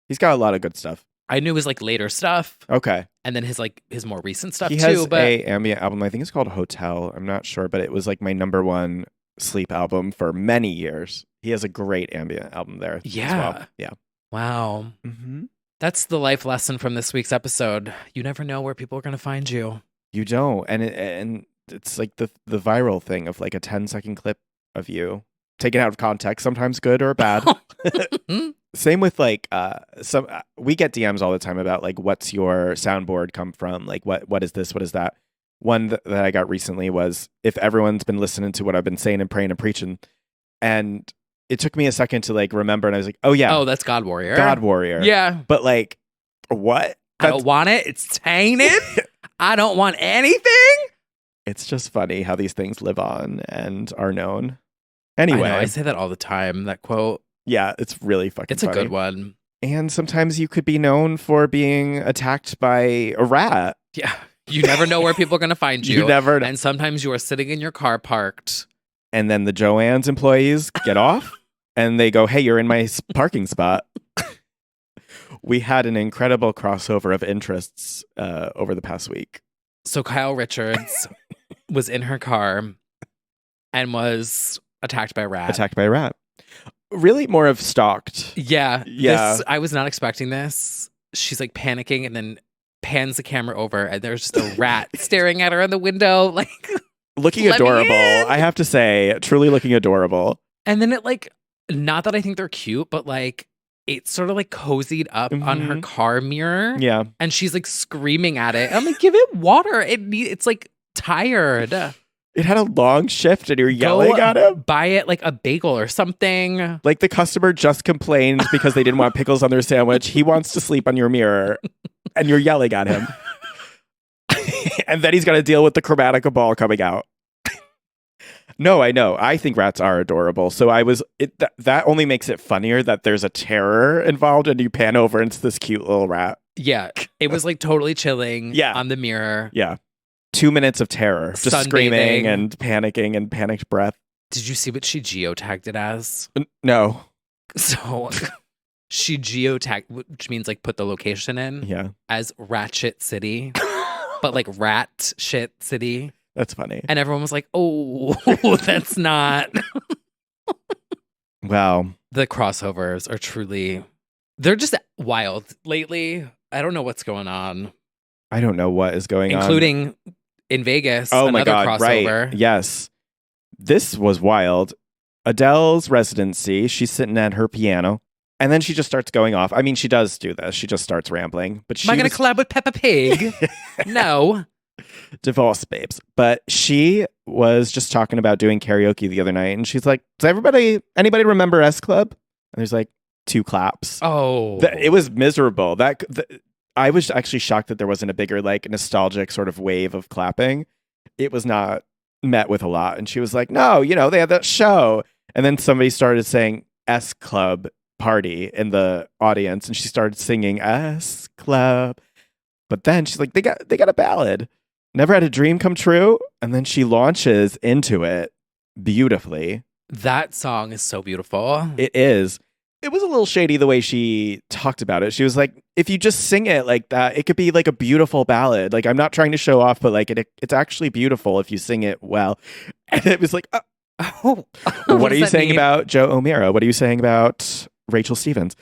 He's got a lot of good stuff. I knew his like later stuff. Okay. And then his more recent stuff he too. He has but a ambient album. I think it's called Hotel. I'm not sure, but it was like my number 1 sleep album for many years. He has a great ambient album there. Yeah. As well. Yeah. Wow. Mm-hmm. That's the life lesson from this week's episode. You never know where people are going to find you. You don't. And it's like the viral thing of like a 10-second clip of you taken out of context, sometimes good or bad. Same with like we get DMs all the time about like what's your soundboard come from? Like what is this? What is that? one that I got recently was if everyone's been listening to what I've been saying and praying and preaching. And it took me a second to like remember. And I was like, oh yeah. Oh, that's God Warrior. God Warrior. Yeah. But like, what? I don't want it. It's tainted. I don't want anything. It's just funny how these things live on and are known. Anyway. I say that all the time, that quote. Yeah, it's really fucking It's funny. a good one. And sometimes you could be known for being attacked by a rat. Yeah. You never know where people are going to find you. You never know. And sometimes you are sitting in your car parked. And then the Joann's employees get off and they go, hey, you're in my parking spot. We had an incredible crossover of interests over the past week. So Kyle Richards was in her car and was attacked by a rat. Attacked by a rat. Really more of stalked. Yeah. Yeah. I was not expecting this. She's like panicking and then pans the camera over and there's just a rat staring at her in the window, like looking adorable. I have to say, truly looking adorable. And then it like, not that I think they're cute, but like it sort of like cozied up on her car mirror. Yeah. And she's like screaming at it. I'm like, give it water. It's like tired. It had a long shift and you're yelling at him. Buy it like a bagel or something. Like the customer just complained because they didn't want pickles on their sandwich. He wants to sleep on your mirror and you're yelling at him. And then he's got to deal with the Chromatica ball coming out. No, I know. I think rats are adorable. So that only makes it funnier that there's a terror involved and you pan over and it's this cute little rat. Yeah. It was like totally chilling on the mirror. Yeah. 2 minutes of terror. Just screaming and panicking and panicked breath. Did you see what she geotagged it as? No. So she geotagged, which means like put the location in as Ratchet City, but like Rat Shit City. That's funny. And everyone was like, oh, that's not. Wow. The crossovers are truly, they're just wild lately. I don't know what's going on. I don't know what is going on. Including in Vegas, oh my another God, crossover. Right. Yes. This was wild. Adele's residency, she's sitting at her piano, and then she just starts going off. I mean, she does do this. She just starts rambling. But Am I going to collab with Peppa Pig? No. Divorce babes. But she was just talking about doing karaoke the other night, and she's like, does anybody remember S Club? And there's like 2 claps. Oh. It was miserable. I was actually shocked that there wasn't a bigger, like, nostalgic sort of wave of clapping. It was not met with a lot. And she was like, no, they had that show. And then somebody started saying S Club party in the audience. And she started singing S Club. But then she's like, they got a ballad. Never Had a Dream Come True. And then she launches into it beautifully. That song is so beautiful. It is. It was a little shady the way she talked about it. She was like, if you just sing it like that, it could be like a beautiful ballad. Like, I'm not trying to show off, but like it's actually beautiful if you sing it well. And it was like, what are you saying about Joe O'Meara? What are you saying about Rachel Stevens?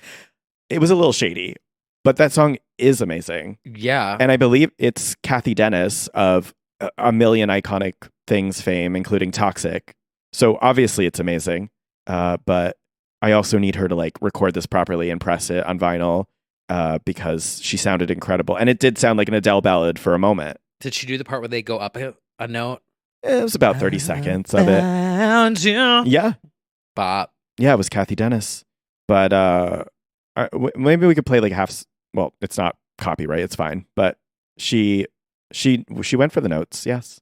It was a little shady, but that song is amazing. Yeah. And I believe it's Kathy Dennis of a million iconic things fame, including Toxic. So obviously it's amazing. But I also need her to like record this properly and press it on vinyl because she sounded incredible. And it did sound like an Adele ballad for a moment. Did she do the part where they go up a note? It was about 30 seconds of it. Yeah. Bop. Yeah, it was Kathy Dennis. But maybe we could play like well, it's not copyright. It's fine. But she went for the notes. Yes.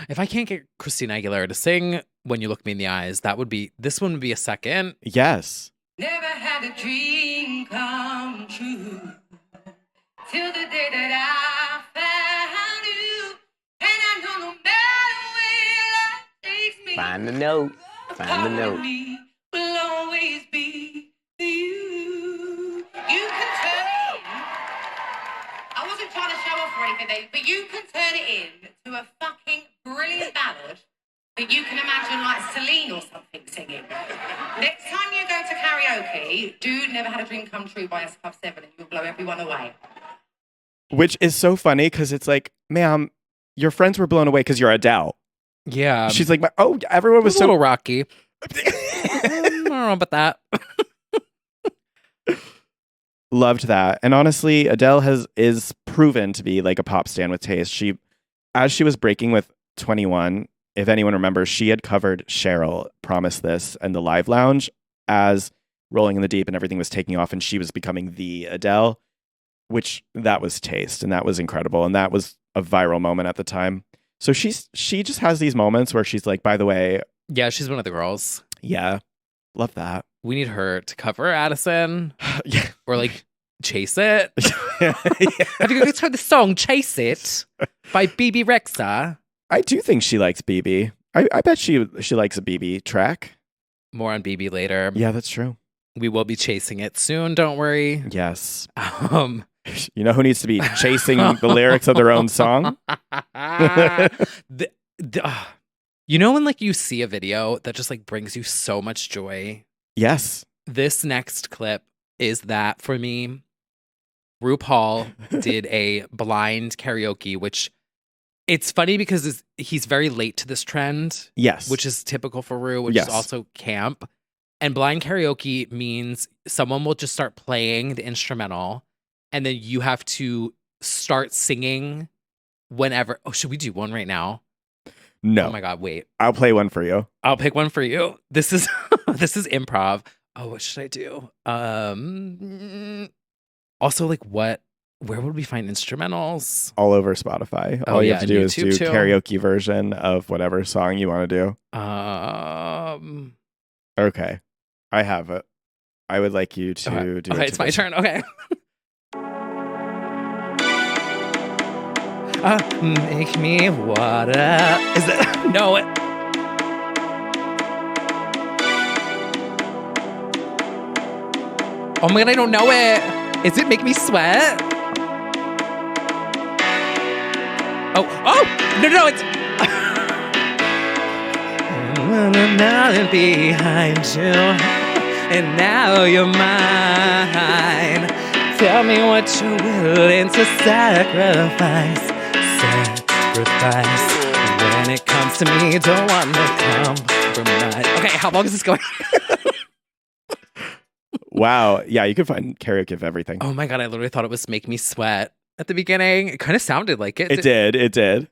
If I can't get Christina Aguilera to sing When You Look Me in the Eyes, this one would be a second. Yes. Never had a dream come true till the day that I found you. And I know no matter where life takes me, Find the note. Find the note. me will always be you. You can turn it in. I wasn't trying to show off or anything, Dave, but you can turn it in to a fucking brilliant ballad that you can imagine like Celine or something singing. Next time you go to karaoke, do Never Had a Dream Come True by S Club 7 and you'll blow everyone away. Which is so funny because it's like, ma'am, your friends were blown away because you're Adele. Yeah. She's like, everyone was a little rocky. I don't know about that. Loved that. And honestly, Adele is proven to be like a pop stan with taste. She as she was breaking with 21, if anyone remembers, she had covered Cheryl, Promise This, and The Live Lounge as Rolling in the Deep and everything was taking off and she was becoming the Adele, which that was Taste and that was incredible. And that was a viral moment at the time. So she just has these moments where she's like, by the way, Yeah, she's one of the girls. yeah, love that. We need her to cover Addison Yeah. or like Chase It. Yeah. Have you heard the song Chase It by BB Rexa? I do think she likes BB. I bet she likes a BB track. More on BB later. Yeah, that's true. We will be chasing it soon, don't worry. Yes. You know who needs to be chasing the lyrics of their own song? You know when like you see a video that just like brings you so much joy? Yes. This next clip is that for me. RuPaul did a blind karaoke, which it's funny because he's very late to this trend. Yes. Which is typical for Ru, which is also camp. And blind karaoke means someone will just start playing the instrumental and then you have to start singing whenever. Oh, should we do one right now? No. Oh my God, wait. I'll play one for you. I'll pick one for you. This is this is improv. Oh, what should I do? Also, like where would we find instrumentals? All over Spotify. All you have to do is do karaoke version of whatever song you want to do. Okay. I have it. I would like you to do it. Okay, it's my turn. Okay. Make me water. Is it? No. Oh my God, I don't know it. Is it Make Me Sweat? Oh, no, it's... Nothing behind you, and now you're mine. Tell me what you're willing to sacrifice. When it comes to me, don't want no compromise. Okay, how long is this going? Wow. Yeah, you could find karaoke of everything. Oh my God, I literally thought it was Make Me Sweat at the beginning. It kind of sounded like it. It did.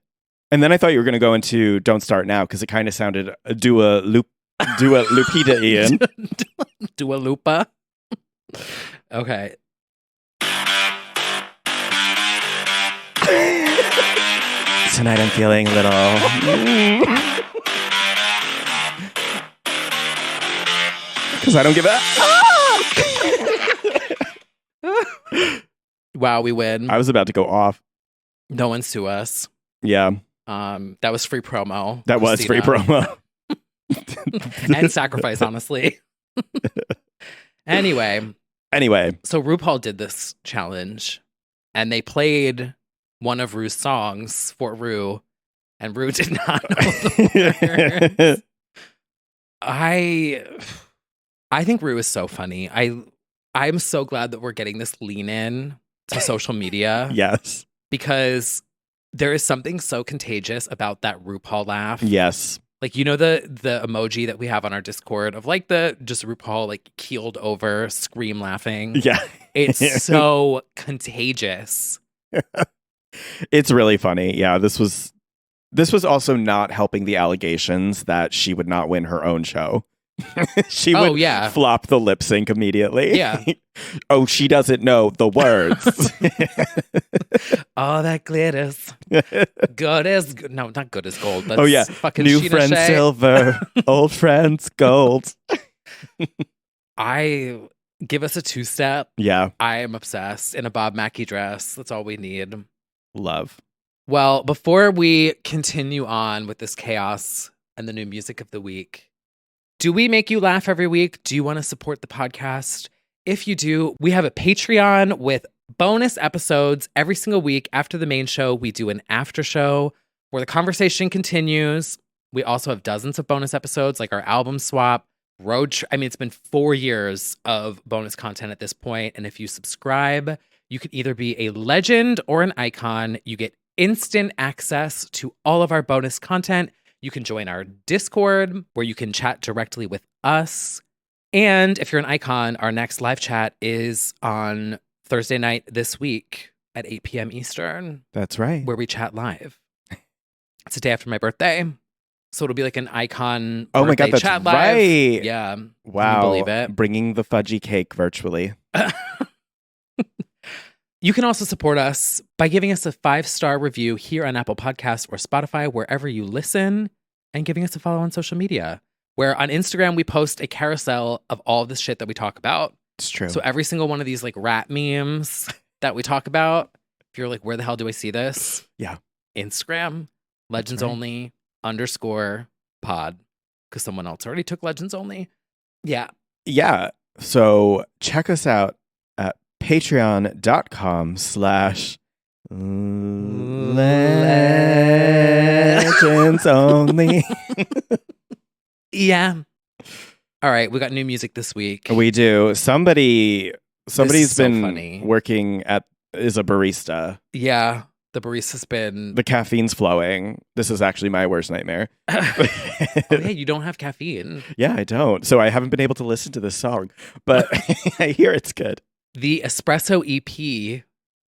And then I thought you were going to go into Don't Start Now because it kind of sounded Dua Lupita Ian. Dua Lupa. Okay. Tonight I'm feeling a little... Because I don't give a... Wow, we win. I was about to go off. No one sue us. Yeah. That was free promo. That was free promo. And sacrifice, honestly. Anyway. So RuPaul did this challenge and they played one of Ru's songs for Ru and Ru did not know the words. I think Ru is so funny. I'm so glad that we're getting this lean in to social media. Yes. Because there is something so contagious about that RuPaul laugh. Yes. Like, you know, the emoji that we have on our Discord of like the just RuPaul like keeled over scream laughing. Yeah. It's so contagious. It's really funny. Yeah. This was also not helping the allegations that she would not win her own show. She would flop the lip sync immediately. Yeah. Oh, she doesn't know the words. All that glitters. Good as no, not good as gold. That's fucking new Sheena friends Shea. silver, old friends gold. I give us a 2-step. Yeah. I am obsessed in a Bob Mackie dress. That's all we need. Love. Well, before we continue on with this chaos and the new music of the week, do we make you laugh every week? Do you want to support the podcast? If you do, we have a Patreon with bonus episodes every single week. After the main show, we do an after show where the conversation continues. We also have dozens of bonus episodes like our album swap, it's been 4 years of bonus content at this point. And if you subscribe, you can either be a legend or an icon. You get instant access to all of our bonus content. You can join our Discord where you can chat directly with us. And if you're an icon, our next live chat is on Thursday night this week at 8 p.m. Eastern. That's right. Where we chat live. It's the day after my birthday. So it'll be like an icon Oh my God, birthday that's chat live. right. Yeah. Wow. Can you believe it? Bringing the fudgy cake virtually. You can also support us by giving us a 5-star review here on Apple Podcasts or Spotify, wherever you listen, and giving us a follow on social media, where on Instagram, we post a carousel of all of this shit that we talk about. It's true. So every single one of these like rat memes that we talk about, if you're like, where the hell do I see this? Yeah. Instagram, Legends right. Only _pod, because someone else already took Legends Only. Yeah. Yeah. So check us out at patreon.com/Legends Only. Yeah. All right. We got new music this week. We do. Somebody's so been funny. working is a barista. Yeah. The barista's been. The caffeine's flowing. This is actually my worst nightmare. Oh, yeah. You don't have caffeine. Yeah, I don't. So I haven't been able to listen to this song, but I hear it's good. The Espresso EP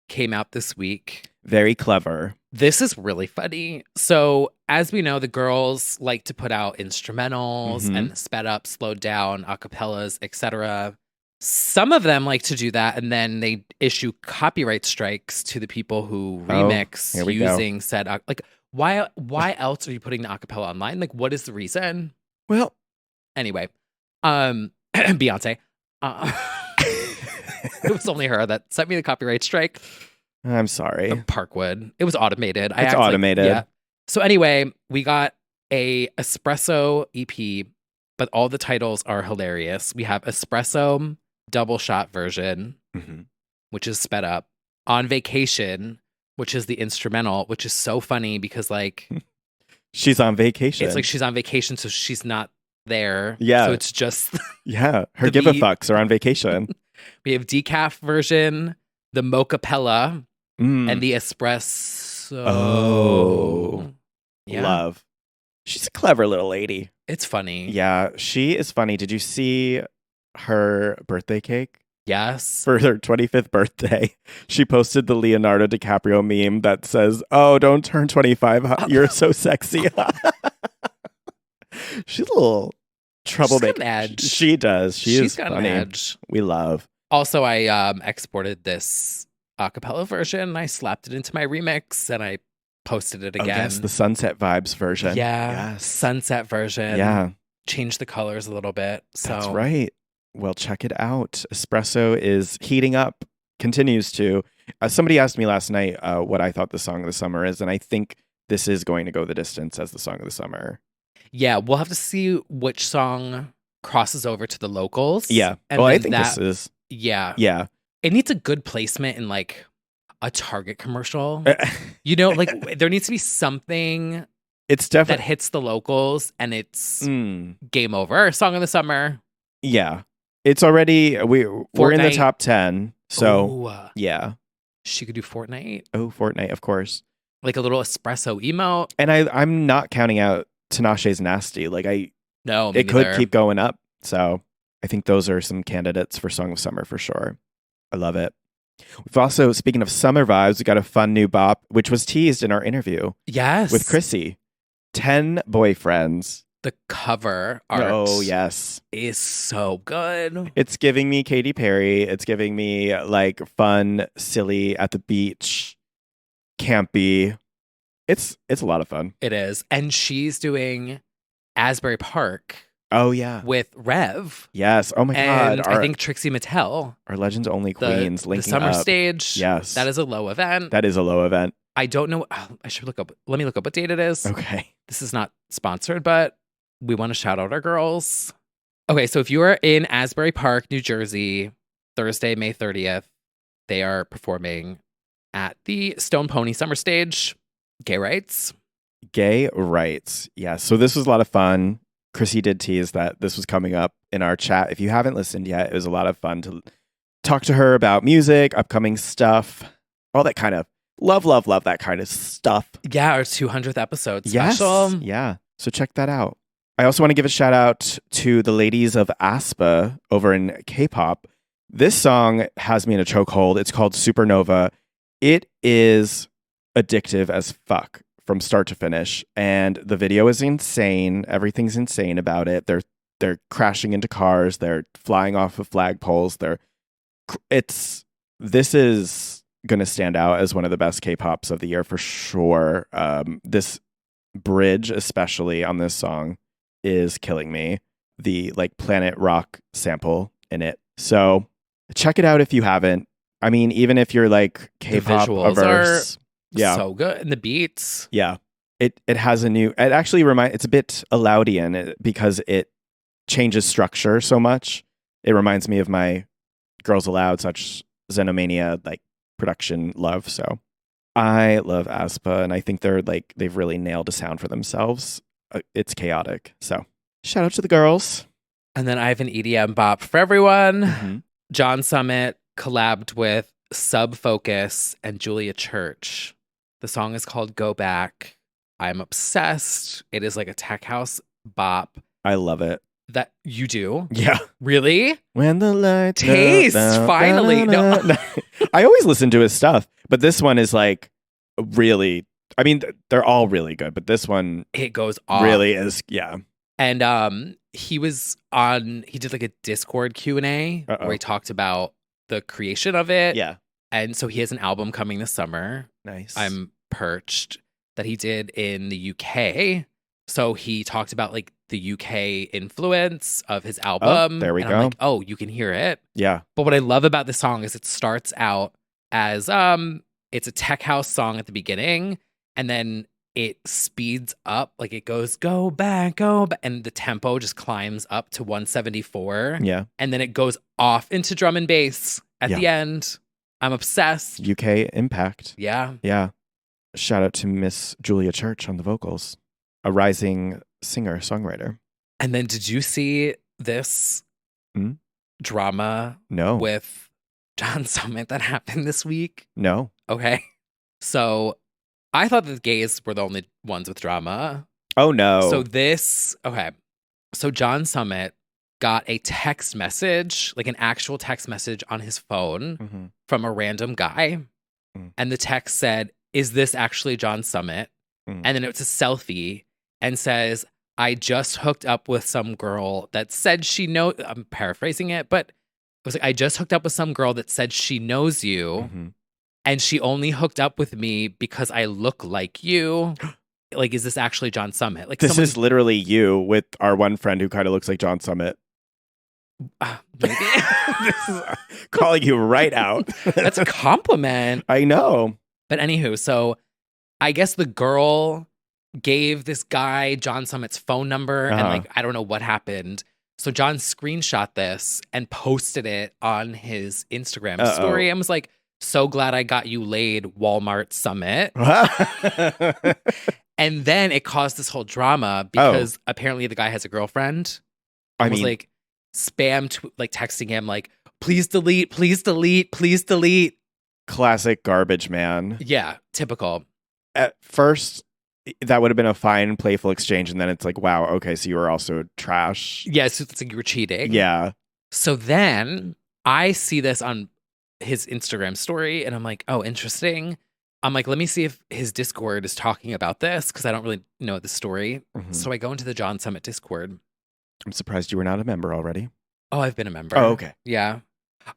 came out this week. Very clever. This is really funny. So, as we know, the girls like to put out instrumentals and sped up, slowed down, acapellas, etc. Some of them like to do that, and then they issue copyright strikes to the people who remix using said like. Why else are you putting the acapella online? Like, what is the reason? Well, anyway, Beyonce. It was only her that sent me the copyright strike. I'm sorry. Parkwood. It was automated. It's automated. Yeah. So anyway, we got a Espresso EP, but all the titles are hilarious. We have Espresso double shot version, which is sped up. On Vacation, which is the instrumental, which is so funny because like she's on vacation. It's like she's on vacation, so she's not there. Yeah. So it's just yeah. Her give a fucks are on vacation. We have decaf version, the mochapella, and the espresso. Oh, yeah. Love. She's a clever little lady. It's funny. Yeah, she is funny. Did you see her birthday cake? Yes. For her 25th birthday, she posted the Leonardo DiCaprio meme that says, "Oh, don't turn 25. You're so sexy." She's a little troublemaker. She's got an edge. She does. She's got funny. an edge. We love. Also, I exported this acapella version. I slapped it into my remix and I posted it again. Yes, the Sunset Vibes version. Yeah. Yes. Sunset version. Yeah. Changed the colors a little bit. So that's right. Well, check it out. Espresso is heating up, continues to. Somebody asked me last night what I thought the song of the summer is, and I think this is going to go the distance as the song of the summer. Yeah, we'll have to see which song crosses over to the locals. Yeah. And well, I then think this is. Yeah. Yeah. It needs a good placement in like a Target commercial. You know, like there needs to be something it's definitely that hits the locals and it's game over. Song of the summer. Yeah. It's already we're in the top 10. So yeah. She could do Fortnite. Oh, Fortnite, of course. Like a little espresso emote. And I'm not counting out Tinashe's Nasty. Like No, it could keep going up. So I think those are some candidates for Song of Summer for sure. I love it. We've also, speaking of summer vibes, we got a fun new bop, which was teased in our interview. Yes. With Chrissy. 10 Boyfriends. The cover art. Oh, yes. Is so good. It's giving me Katy Perry. It's giving me like fun, silly, at the beach, campy. It's a lot of fun. It is. And she's doing Asbury Park. Oh, yeah. With Rev. Yes. Oh, my God. I think Trixie Mattel. Our Legends Only Queens linking the summer up. stage. Yes. That is a low event. That is a low event. I don't know. I should look up. Let me look up what date it is. Okay. This is not sponsored, but we want to shout out our girls. Okay. So if you are in Asbury Park, New Jersey, Thursday, May 30th, they are performing at the Stone Pony Summer Stage. Gay rights. Gay rights. Yeah. So this was a lot of fun. Chrissy did tease that this was coming up in our chat. If you haven't listened yet, it was a lot of fun to talk to her about music, upcoming stuff, all that kind of love that kind of stuff. Yeah, our 200th episode yes. special. Yeah. So check that out. I also want to give a shout out to the ladies of aespa over in K-pop. This song has me in a chokehold. It's called Supernova. It is addictive as fuck. from start to finish. And the video is insane. Everything's insane about it. They're crashing into cars. They're flying off of flagpoles. This is going to stand out as one of the best K-pops of the year for sure. This bridge, especially on this song, is killing me. The like Planet Rock sample in it. So check it out if you haven't. I mean, even if you're like K-pop averse, so good, and the beats. Yeah, it has it actually it's a bit Aloutian because it changes structure so much. It reminds me of my Girls Aloud such Xenomania like production love. So I love aespa, and I think they've really nailed a sound for themselves. It's chaotic. So shout out to the girls. And then I have an EDM bop for everyone. Mm-hmm. John Summit collabed with Sub Focus and Julia Church. The song is called Go Back. I'm obsessed. It is like a tech house bop. I love it. That you do? Yeah. Really? When the light taste finally. No. I always listen to his stuff, but this one is like really. I mean, they're all really good, but this one it goes off. Really is, yeah. And he did like a Discord Q&A where he talked about the creation of it. Yeah. And so he has an album coming this summer. Nice. I'm perched that he did in the UK. So he talked about like the UK influence of his album. Oh, there we go. I'm like, oh, you can hear it. Yeah. But what I love about this song is it starts out as it's a tech house song at the beginning, and then it speeds up, like it goes, go back, and the tempo just climbs up to 174. Yeah. And then it goes off into drum and bass at the end. I'm obsessed. UK impact. Yeah. Yeah. Shout out to Miss Julia Church on the vocals, a rising singer, songwriter. And then did you see this drama No. with John Summit that happened this week? No. Okay. So I thought that the gays were the only ones with drama. Oh, no. So John Summit got a text message, like an actual text message on his phone from a random guy. And the text said, "Is this actually John Summit?" And then it's a selfie and says, "I just hooked up with some girl that said she knows," I'm paraphrasing it, but it was like, "I just hooked up with some girl that said she knows you. And she only hooked up with me because I look like you." Like, is this actually John Summit? Like, this is literally you with our one friend who kind of looks like John Summit. Maybe. This is calling you right out. That's a compliment. I know. But anywho, so I guess the girl gave this guy John Summit's phone number, and like, I don't know what happened. So John screenshot this and posted it on his Instagram story and was like, "So glad I got you laid, Walmart Summit." And then it caused this whole drama because apparently the guy has a girlfriend. I was like like texting him like, "Please delete, please delete, please delete." Classic garbage man. Yeah, typical. At first, that would have been a fine, playful exchange, and then it's like, wow, okay, so you were also trash. Yeah, so it's like you were cheating. Yeah. So then I see this on his Instagram story, and I'm like, oh, interesting. I'm like, let me see if his Discord is talking about this, because I don't really know the story. So I go into the John Summit Discord. I'm surprised you were not a member already. Oh, I've been a member. Oh, okay. Yeah.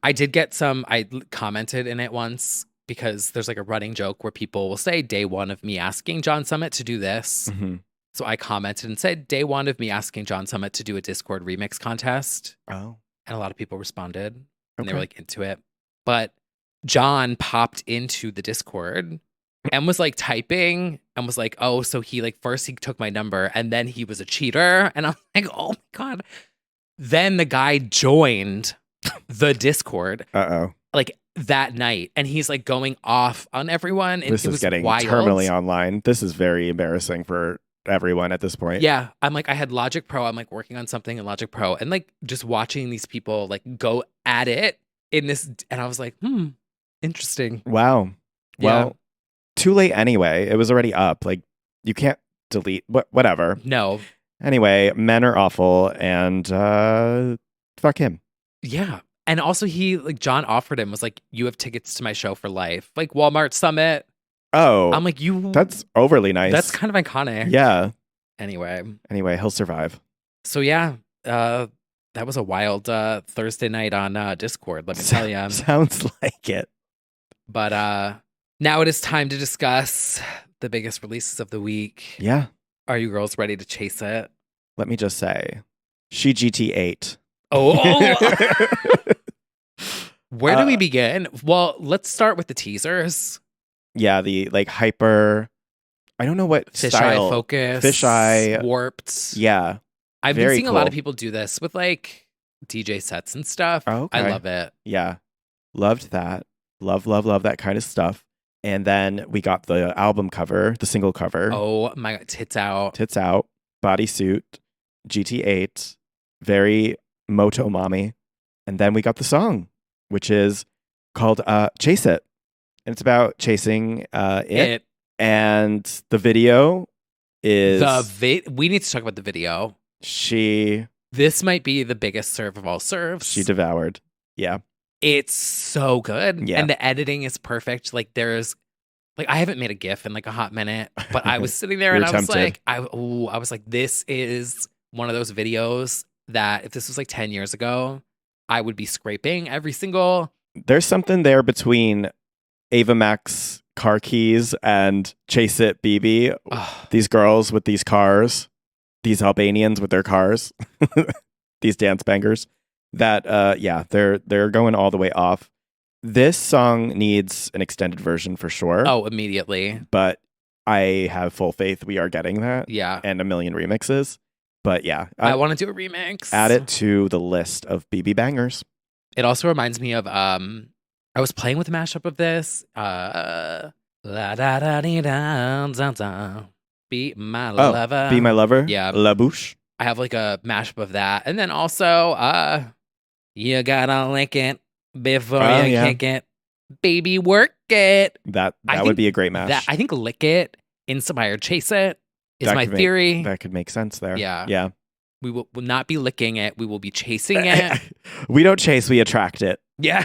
I did get I commented in it once, because there's like a running joke where people will say day one of me asking John Summit to do this. So I commented and said day one of me asking John Summit to do a Discord remix contest. Oh. And a lot of people responded and they were like into it. But John popped into the Discord and was like typing and was like, oh, so he like first he took my number and then he was a cheater. And I'm like, oh my God. Then the guy joined the Discord. Like that night. And he's like going off on everyone. And this it is was getting wild. terminally online. This is very embarrassing for everyone at this point. Yeah. I'm like, I had Logic Pro. I'm like working on something in Logic Pro and like just watching these people like go at it in this. And I was like, interesting. Wow. Well, too late anyway. It was already up. Like you can't delete whatever. No. Anyway, men are awful and fuck him. Yeah. And also John offered him, was like, you have tickets to my show for life. Like Walmart Summit. Oh, I'm like, that's overly nice. That's kind of iconic. Yeah. Anyway, he'll survive. so yeah, that was a wild Thursday night on Discord, let me tell you. Sounds like it. But now it is time to discuss the biggest releases of the week. Yeah. Are you girls ready to chase it? Let me just say, she GT8. Oh, where do we begin? Well, let's start with the teasers. Yeah, the like hyper. I don't know what Fisheye style. focus, Fisheye. warped. Yeah. I've been very seeing a lot cool. of people do this with like DJ sets and stuff. Oh, okay. I love it. Yeah. Loved that. Love that kind of stuff. And then we got the album cover, the single cover. Oh my God, tits out. Tits out, bodysuit, GT8, very moto mommy. And then we got the song, which is called Chase It. And it's about chasing it. And the video is we need to talk about the video. This might be the biggest serve of all serves. She devoured. Yeah. It's so good. Yeah. And the editing is perfect. Like there's like I haven't made a GIF in like a hot minute, but I was sitting there and I was like, I was like, this is one of those videos that if this was like 10 years ago, I would be scraping every single. There's something there between Ava Max car keys and Chase It BB. These girls with these cars, these Albanians with their cars, these dance bangers. That they're going all the way off. This song needs an extended version for sure. Oh, immediately. But I have full faith we are getting that. Yeah. And a million remixes. But yeah. I want to do a remix. Add it to the list of BB bangers. It also reminds me of I was playing with a mashup of this. La da da dee da da da. Be my lover. Be My Lover. Yeah. La Bouche. I have like a mashup of that. And then also you gotta lick it before you kick it. Baby, work it. That would be a great match. I think Lick It inspired Chase It is That my could theory. That could make sense there. Yeah. Yeah. We will not be licking it. We will be chasing it. We don't chase, we attract it. Yeah.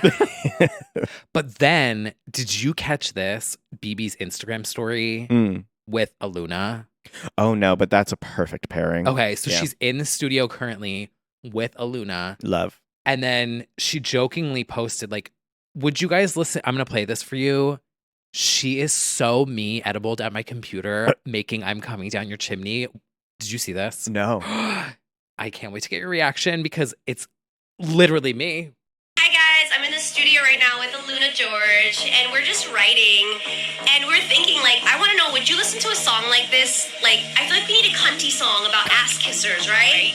But then, did you catch this? BB's Instagram story with Aluna. Oh, no, but that's a perfect pairing. Okay, so she's in the studio currently with Aluna. Love. And then she jokingly posted, like, would you guys listen? I'm going to play this for you. She is so me edibled at my computer making I'm Coming Down Your Chimney. Did you see this? No. I can't wait to get your reaction because it's literally me. Hi guys, I'm in the studio right now with Aluna George, and we're just writing, and we're thinking, like, I want to know, would you listen to a song like this? Like, I feel like we need a cunty song about ass kissers, right?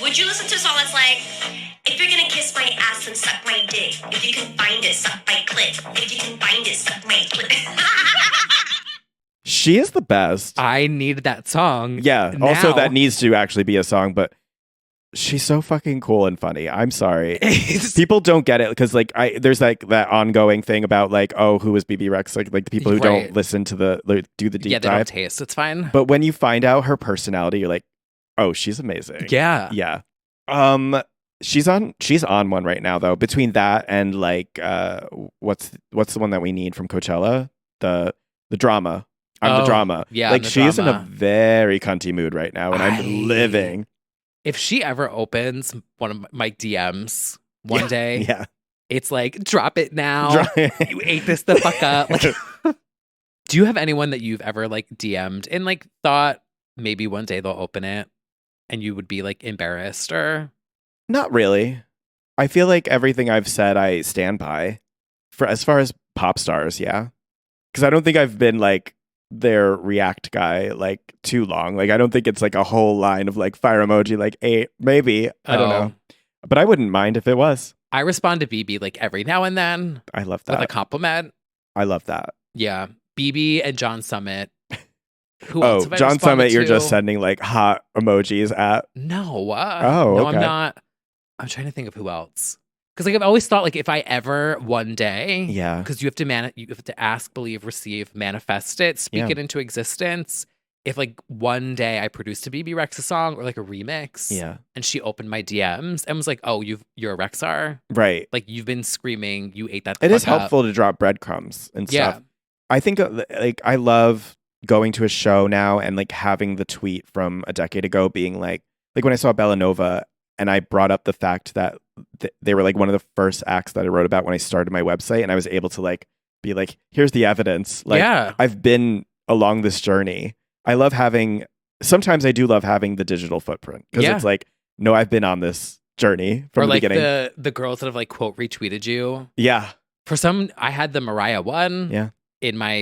Would you listen to a song that's like, if you're gonna kiss my ass and suck my dick, if you can find it, suck my clit. If you can find it, suck my clit. She is the best. I need that song. Yeah. Now. Also, that needs to actually be a song, but she's so fucking cool and funny. I'm sorry. People don't get it because, like, there's like that ongoing thing about like, oh, who is BB Rex? Like the people who don't listen to do the deep they dive. don't taste. It's fine. But when you find out her personality, you're like, oh, she's amazing. Yeah. Yeah. She's on one right now though. Between that and like, what's the one that we need from Coachella? The drama. I'm the drama. Yeah. Like she's in a very cunty mood right now, and I'm living. If she ever opens one of my DMs one day, it's like, drop it now. You ate this the fuck up. Like, do you have anyone that you've ever like DM'd and like thought maybe one day they'll open it and you would be like embarrassed or? Not really. I feel like everything I've said I stand by. For as far as pop stars, yeah. Because I don't think I've been like their react guy like too long. Like I don't think it's like a whole line of like fire emoji, like 8, maybe. I don't know. But I wouldn't mind if it was. I respond to BB like every now and then. I love that. With a compliment. I love that. Yeah. BB and John Summit. Who else have I John Summit, to? you're just sending like hot emojis at. No. No, okay. I'm not. I'm trying to think of who else. Because like I've always thought like if I ever one day, because you have to ask, believe, receive, manifest it, speak it into existence. If like one day I produced a BB Rexa song or like a remix, and she opened my DMs and was like, "Oh, you're a Rexar, right? Like you've been screaming, you ate that." It is helpful to drop breadcrumbs and stuff. I think like I love going to a show now and like having the tweet from a decade ago being like when I saw Bellanova and I brought up the fact that they were like one of the first acts that I wrote about when I started my website, and I was able to like be like, here's the evidence. Like Yeah. I've been along this journey. I love having, sometimes I do love having the digital footprint because Yeah. it's like, no, I've been on this journey from Or the like beginning. the girls that have like quote retweeted you. Yeah. For some, I had the Mariah one Yeah. in my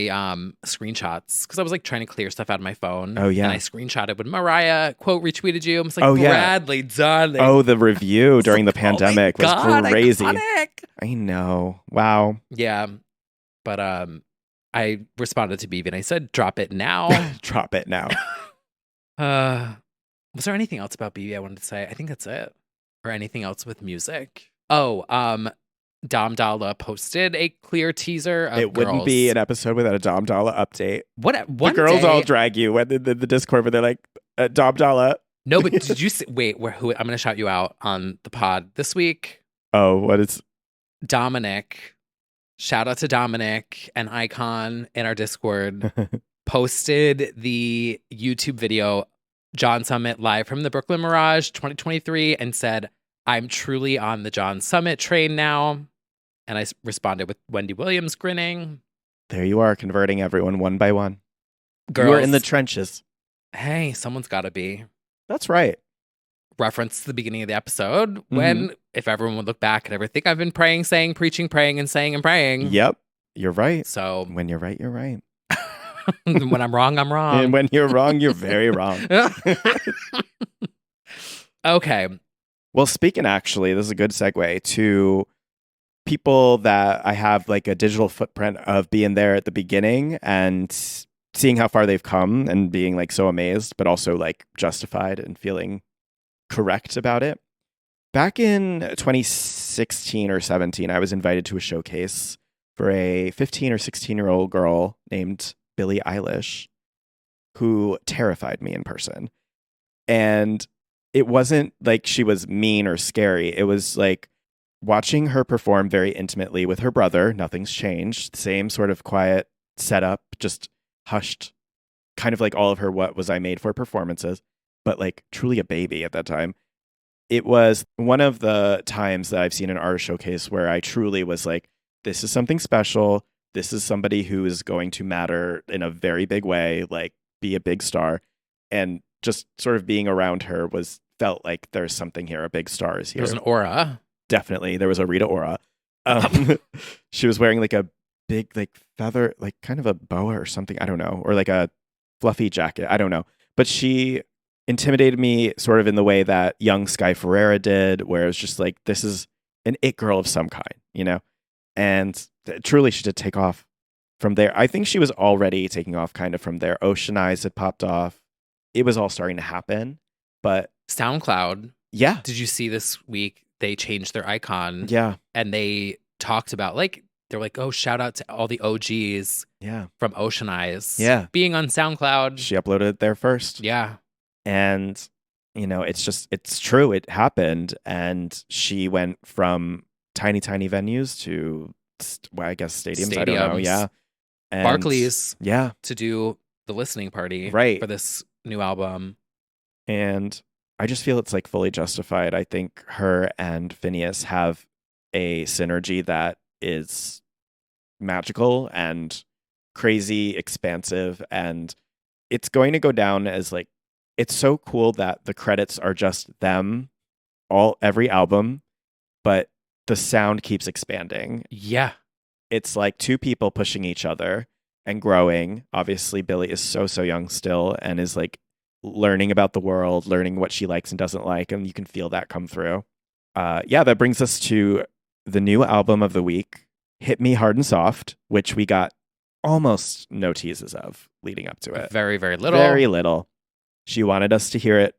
screenshots because I was like trying to clear stuff out of my phone. Oh, yeah. And I screenshotted when Mariah quote retweeted you. I was like, Oh, yeah. Bradley, darling. Oh, the review It's during the like, oh my pandemic was God, crazy. iconic. I know. Wow. Yeah. But I responded to BB and I said, drop it now. Drop it now. Was there anything else about BB I wanted to say? I think that's it. Or anything else with music? Oh, Dom Dalla posted a clear teaser of It wouldn't be an episode without a Dom Dalla update. What The girls all drag you when the Discord where they're like, Dom Dalla. No, but did you see, wait, who I'm going to shout you out on the pod this week. Oh, what is Dominic. Shout out to Dominic, an icon in our Discord, posted the YouTube video John Summit live from the Brooklyn Mirage 2023 and said, I'm truly on the John Summit train now. And I responded with Wendy Williams grinning. There you are, converting everyone one by one. Girls, You are in the trenches. hey, someone's got to be. That's right. Reference to the beginning of the episode when, if everyone would look back and everything I've been praying, saying, preaching, praying, and saying and praying. Yep. You're right. So When you're right, you're right. when I'm wrong, I'm wrong. And when you're wrong, you're very wrong. Okay. Well, speaking actually, this is a good segue to people that I have like a digital footprint of being there at the beginning and seeing how far they've come and being like so amazed, but also like justified and feeling correct about it. Back in 2016 or 17, I was invited to a showcase for a 15 or 16-year-old girl named Billie Eilish, who terrified me in person. And it wasn't like she was mean or scary. It was like watching her perform very intimately with her brother. Nothing's changed. Same sort of quiet setup, just hushed, kind of like all of her What Was I Made For performances, but like truly a baby at that time. It was one of the times that I've seen an artist showcase where I truly was like, this is something special. This is somebody who is going to matter in a very big way, like be a big star. And just sort of being around her felt like there's something here. A big star is here. There's an aura. Definitely. There was a Rita aura. She was wearing like a big, like feather, like kind of a boa or something. I don't know. Or like a fluffy jacket. I don't know. But she intimidated me sort of in the way that young Sky Ferreira did, where it's just like, this is an it girl of some kind, you know? And truly, she did take off from there. I think she was already taking off kind of from there. Ocean Eyes had popped off. It was all starting to happen. But SoundCloud. yeah. Did you see this week they changed their icon? Yeah. And they talked about they're like, oh, shout out to all the OGs Yeah. from Ocean Eyes. Yeah. Being on SoundCloud. She uploaded it there first. Yeah. And, you know, it's true. It happened. And she went from tiny venues to, well, I guess stadiums. I don't know. Stadiums. Yeah. And Barclays yeah. to do the listening party Right. for this new album. And I just feel it's like fully justified. I think her and Phineas have a synergy that is magical and crazy expansive. And it's going to go down as like, it's so cool that the credits are just them, every album, but the sound keeps expanding. Yeah. It's like two people pushing each other and growing. Obviously, Billie is so young still and is like learning about the world, learning what she likes and doesn't like, and you can feel that come through. That brings us to the new album of the week, Hit Me Hard and Soft, which we got almost no teases of leading up to it. Very, very little. Very little. She wanted us to hear it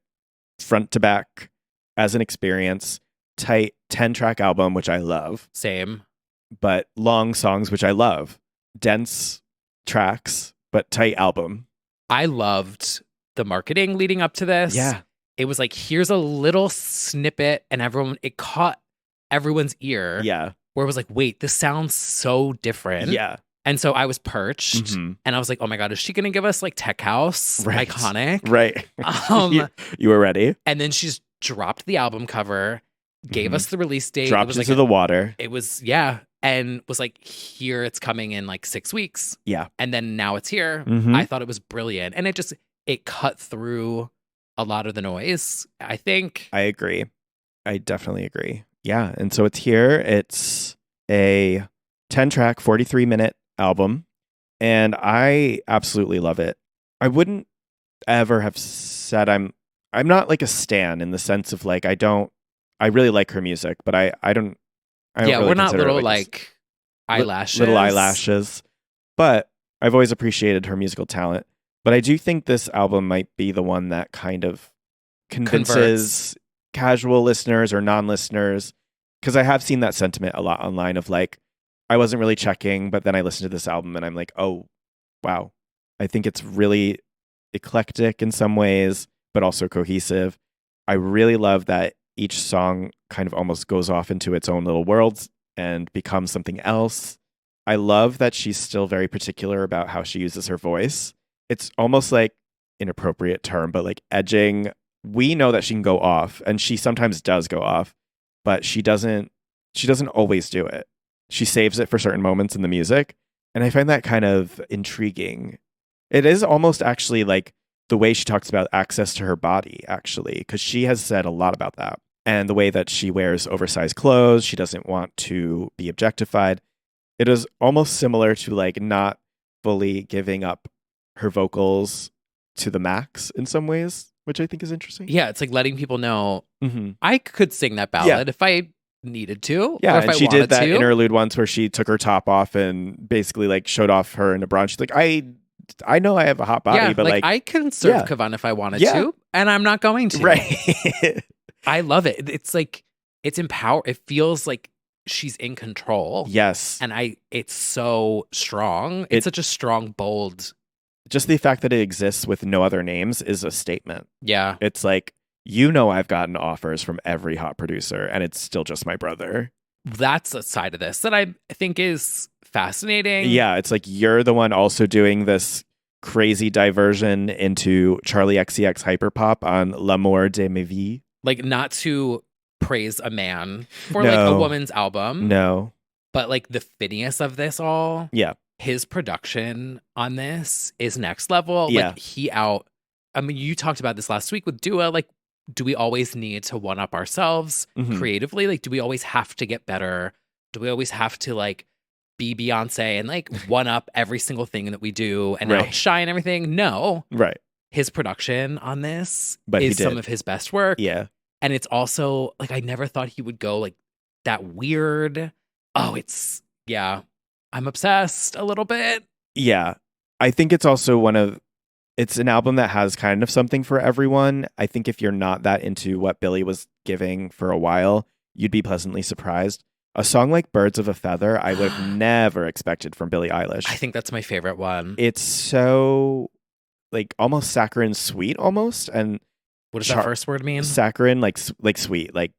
front to back as an experience. Tight 10-track album, which I love. Same. But long songs, which I love. Dense tracks, but tight album. I loved the marketing leading up to this. Yeah. It was like, here's a little snippet, and it caught everyone's ear. Yeah. Where it was like, wait, this sounds so different. Yeah. And so I was perched Mhm. and I was like, oh my God, is she going to give us like Tech House? Right. Iconic. Right. Um, you were ready. and then she's dropped the album cover, gave Mhm. us the release date. Dropped it was into like the water. It was, yeah. And was like, here, it's coming in like 6 weeks. Yeah. And then now it's here. Mhm. I thought it was brilliant. And it cut through a lot of the noise, I think. I agree. I definitely agree. Yeah. And so it's here. It's a 10-track, 43-minute album. And I absolutely love it. I wouldn't ever have said I'm not like a stan in the sense of like I really like her music, but I don't Yeah, really we're not consider her little like eyelashes. little eyelashes. But I've always appreciated her musical talent. But I do think this album might be the one that kind of convinces casual listeners or non-listeners, because I have seen that sentiment a lot online of like, I wasn't really checking, but then I listened to this album and I'm like, oh, wow. I think it's really eclectic in some ways, but also cohesive. I really love that each song kind of almost goes off into its own little worlds and becomes something else. I love that she's still very particular about how she uses her voice. It's almost like inappropriate term, but like edging. We know that she can go off, and she sometimes does go off, but she doesn't always do it. She saves it for certain moments in the music, and I find that kind of intriguing. It is almost actually like the way she talks about access to her body, actually, because she has said a lot about that. And the way that she wears oversized clothes, she doesn't want to be objectified. It is almost similar to like not fully giving up her vocals to the max in some ways, which I think is interesting. Yeah, it's like letting people know Mm-hmm. I could sing that ballad if I needed to. Yeah, or if and I she wanted did that to. interlude once where she took her top off and basically like showed off her in a bra. She's like, I know I have a hot body, Yeah, but like I can serve yeah. Kavan if I wanted Yeah. to, and I'm not going to. right. I love it. It's like it's it feels like she's in control. Yes. And it's so strong. It's such a strong, bold. Just the fact that it exists with no other names is a statement. Yeah. It's like, I've gotten offers from every hot producer and it's still just my brother. That's a side of this that I think is fascinating. Yeah, it's like you're the one also doing this crazy diversion into Charlie XCX hyperpop on L'amour de ma vie. Like, not to praise a man for like a woman's album. No. But like the finesse of this all. Yeah. His production on this is next level. Yeah. Like I mean, you talked about this last week with Dua. Like, do we always need to one up ourselves creatively? Like, do we always have to get better? Do we always have to like be Beyonce and like one up every single thing that we do and outshine everything? No. Right. His production on this But is some of his best work. Yeah. And it's also like, I never thought he would go like that weird. Oh, I'm obsessed a little bit. Yeah. I think it's also it's an album that has kind of something for everyone. I think if you're not that into what Billie was giving for a while, you'd be pleasantly surprised. A song like Birds of a Feather, I would have never expected from Billie Eilish. I think that's my favorite one. It's so like almost saccharine sweet almost. And what does that first word mean? Saccharine, like sweet, like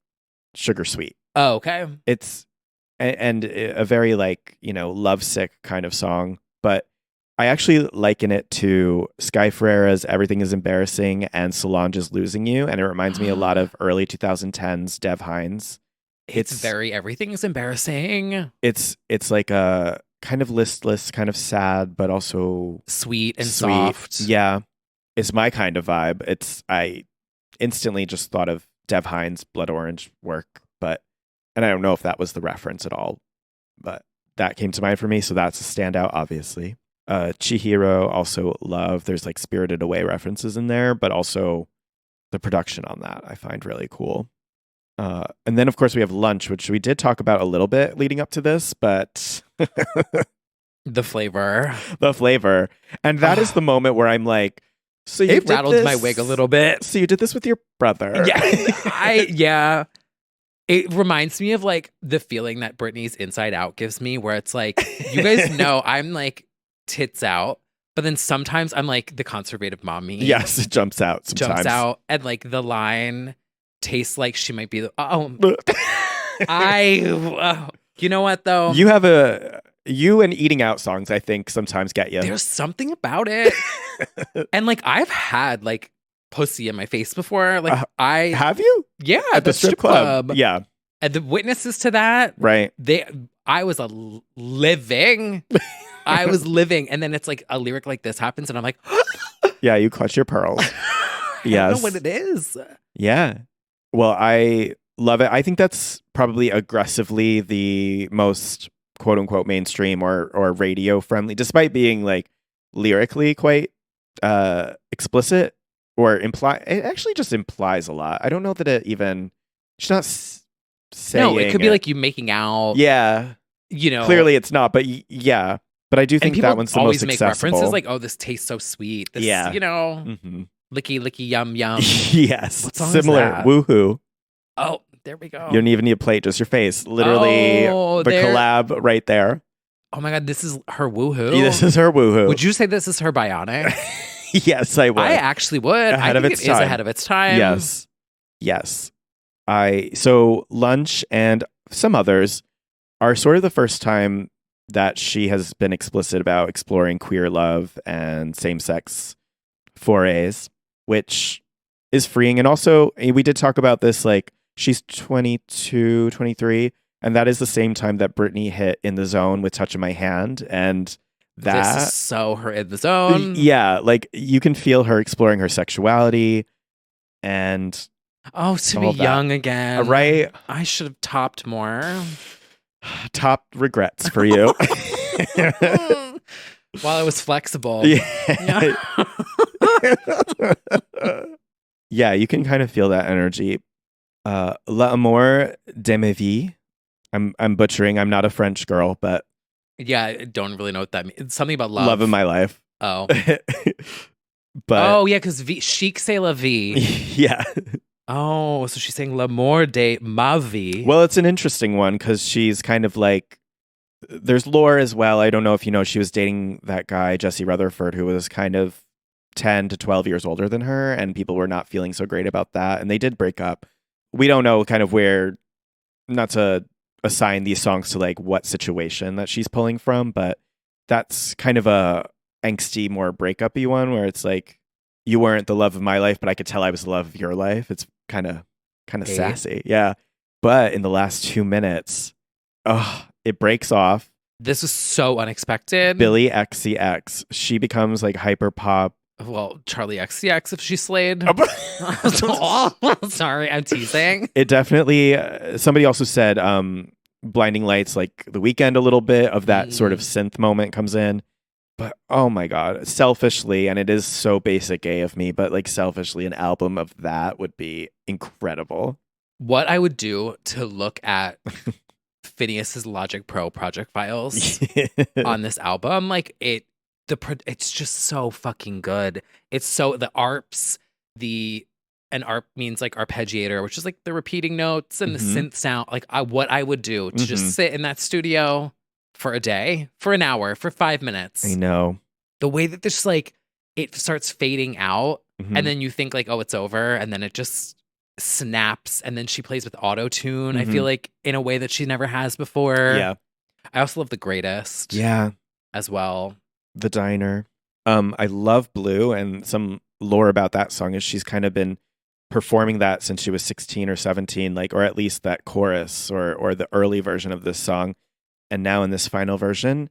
sugar sweet. Oh, okay. It's and a very like, lovesick kind of song, but I actually liken it to Sky Ferreira's Everything is Embarrassing and Solange's Losing You, and it reminds me a lot of early 2010s Dev Hynes. It's very Everything is Embarrassing. It's like a kind of listless, kind of sad, but also sweet and soft. Yeah. It's my kind of vibe. I instantly just thought of Dev Hynes' Blood Orange work, and I don't know if that was the reference at all, but that came to mind for me. So that's a standout, obviously. Chihiro, also love. There's like Spirited Away references in there, but also the production on that I find really cool. And then, of course, we have Lunch, which we did talk about a little bit leading up to this, but the flavor. And that is the moment where I'm like, so you it rattled my wig a little bit. So you did this with your brother. Yeah. It reminds me of like the feeling that Britney's Inside Out gives me, where it's like, you guys know I'm like tits out, but then sometimes I'm like the conservative mommy. Yes, it jumps out sometimes. And like the line tastes like she might be you know what though? You have a You and eating out songs, I think, sometimes get you. There's something about it. And like I've had like pussy in my face before. Like have you? Yeah, At the strip club. Yeah. And the witnesses to that, Right. I was living. I was living. And then it's like a lyric like this happens and I'm like, yeah, you clutch your pearls. I don't know what it is. Yeah. Well, I love it. I think that's probably aggressively the most quote unquote mainstream or radio friendly, despite being like lyrically quite explicit or imply. It actually just implies a lot. I don't know that it even. She's not saying. No, it could be like you making out. Yeah. You know, clearly it's not, but yeah. But I do think that one's the most make accessible. References like, oh, this tastes so sweet. This, yeah. You know, licky, licky, yum, yum. Yes. What song similar. Is that? Woohoo. Oh, there we go. You don't even need a plate, just your face. Literally the collab right there. Oh my God, this is her woohoo. This is her woohoo. Would you say this is her bionic? Yes, I would. I actually would. Ahead I of think its it time. is ahead of its time. Yes. Yes. So Lunch and some others are sort of the first time that she has been explicit about exploring queer love and same-sex forays, which is freeing. And also, we did talk about this, like, she's 22, 23, and that is the same time that Britney hit In the Zone with Touching My Hand. And that... This is so her In the Zone. Yeah, like, you can feel her exploring her sexuality and... Oh, to be young again. Right? I should have topped more. Top regrets for you. While I was flexible. Yeah. Yeah, you can kind of feel that energy. L'amour de ma vie. I'm butchering. I'm not a French girl, but yeah, I don't really know what that means. It's something about love. Love of my life. Oh. But oh yeah, because chic c'est la vie. Yeah. Oh, so she's saying l'amour de ma vie. Well, it's an interesting one because she's kind of like, there's lore as well. I don't know if you know, she was dating that guy, Jesse Rutherford, who was kind of 10 to 12 years older than her, and people were not feeling so great about that, and they did break up. We don't know kind of where, not to assign these songs to like what situation that she's pulling from, but that's kind of a angsty, more breakup-y one where it's like, you weren't the love of my life, but I could tell I was the love of your life. It's kind of sassy. Yeah. But in the last 2 minutes, it breaks off. This was so unexpected. Billie XCX. She becomes like hyper pop. Well, Charlie XCX if she slayed. Sorry, I'm teasing. It definitely, somebody also said Blinding Lights, like The Weeknd, a little bit of that sort of synth moment comes in. But oh my God, selfishly, and it is so basic gay of me, but like selfishly, an album of that would be incredible. What I would do to look at Phineas's Logic Pro project files on this album, like it's just so fucking good. It's so the arps, and arp means like arpeggiator, which is like the repeating notes and the synth sound. Like what I would do to just sit in that studio for a day, for an hour, for 5 minutes. I know. The way that this like it starts fading out and then you think like, oh, it's over, and then it just snaps, and then she plays with auto-tune, I feel like, in a way that she never has before. Yeah. I also love The Greatest. Yeah. As well. The Diner. I love Blue, and some lore about that song is she's kind of been performing that since she was 16 or 17, like, or at least that chorus or the early version of this song. And now in this final version,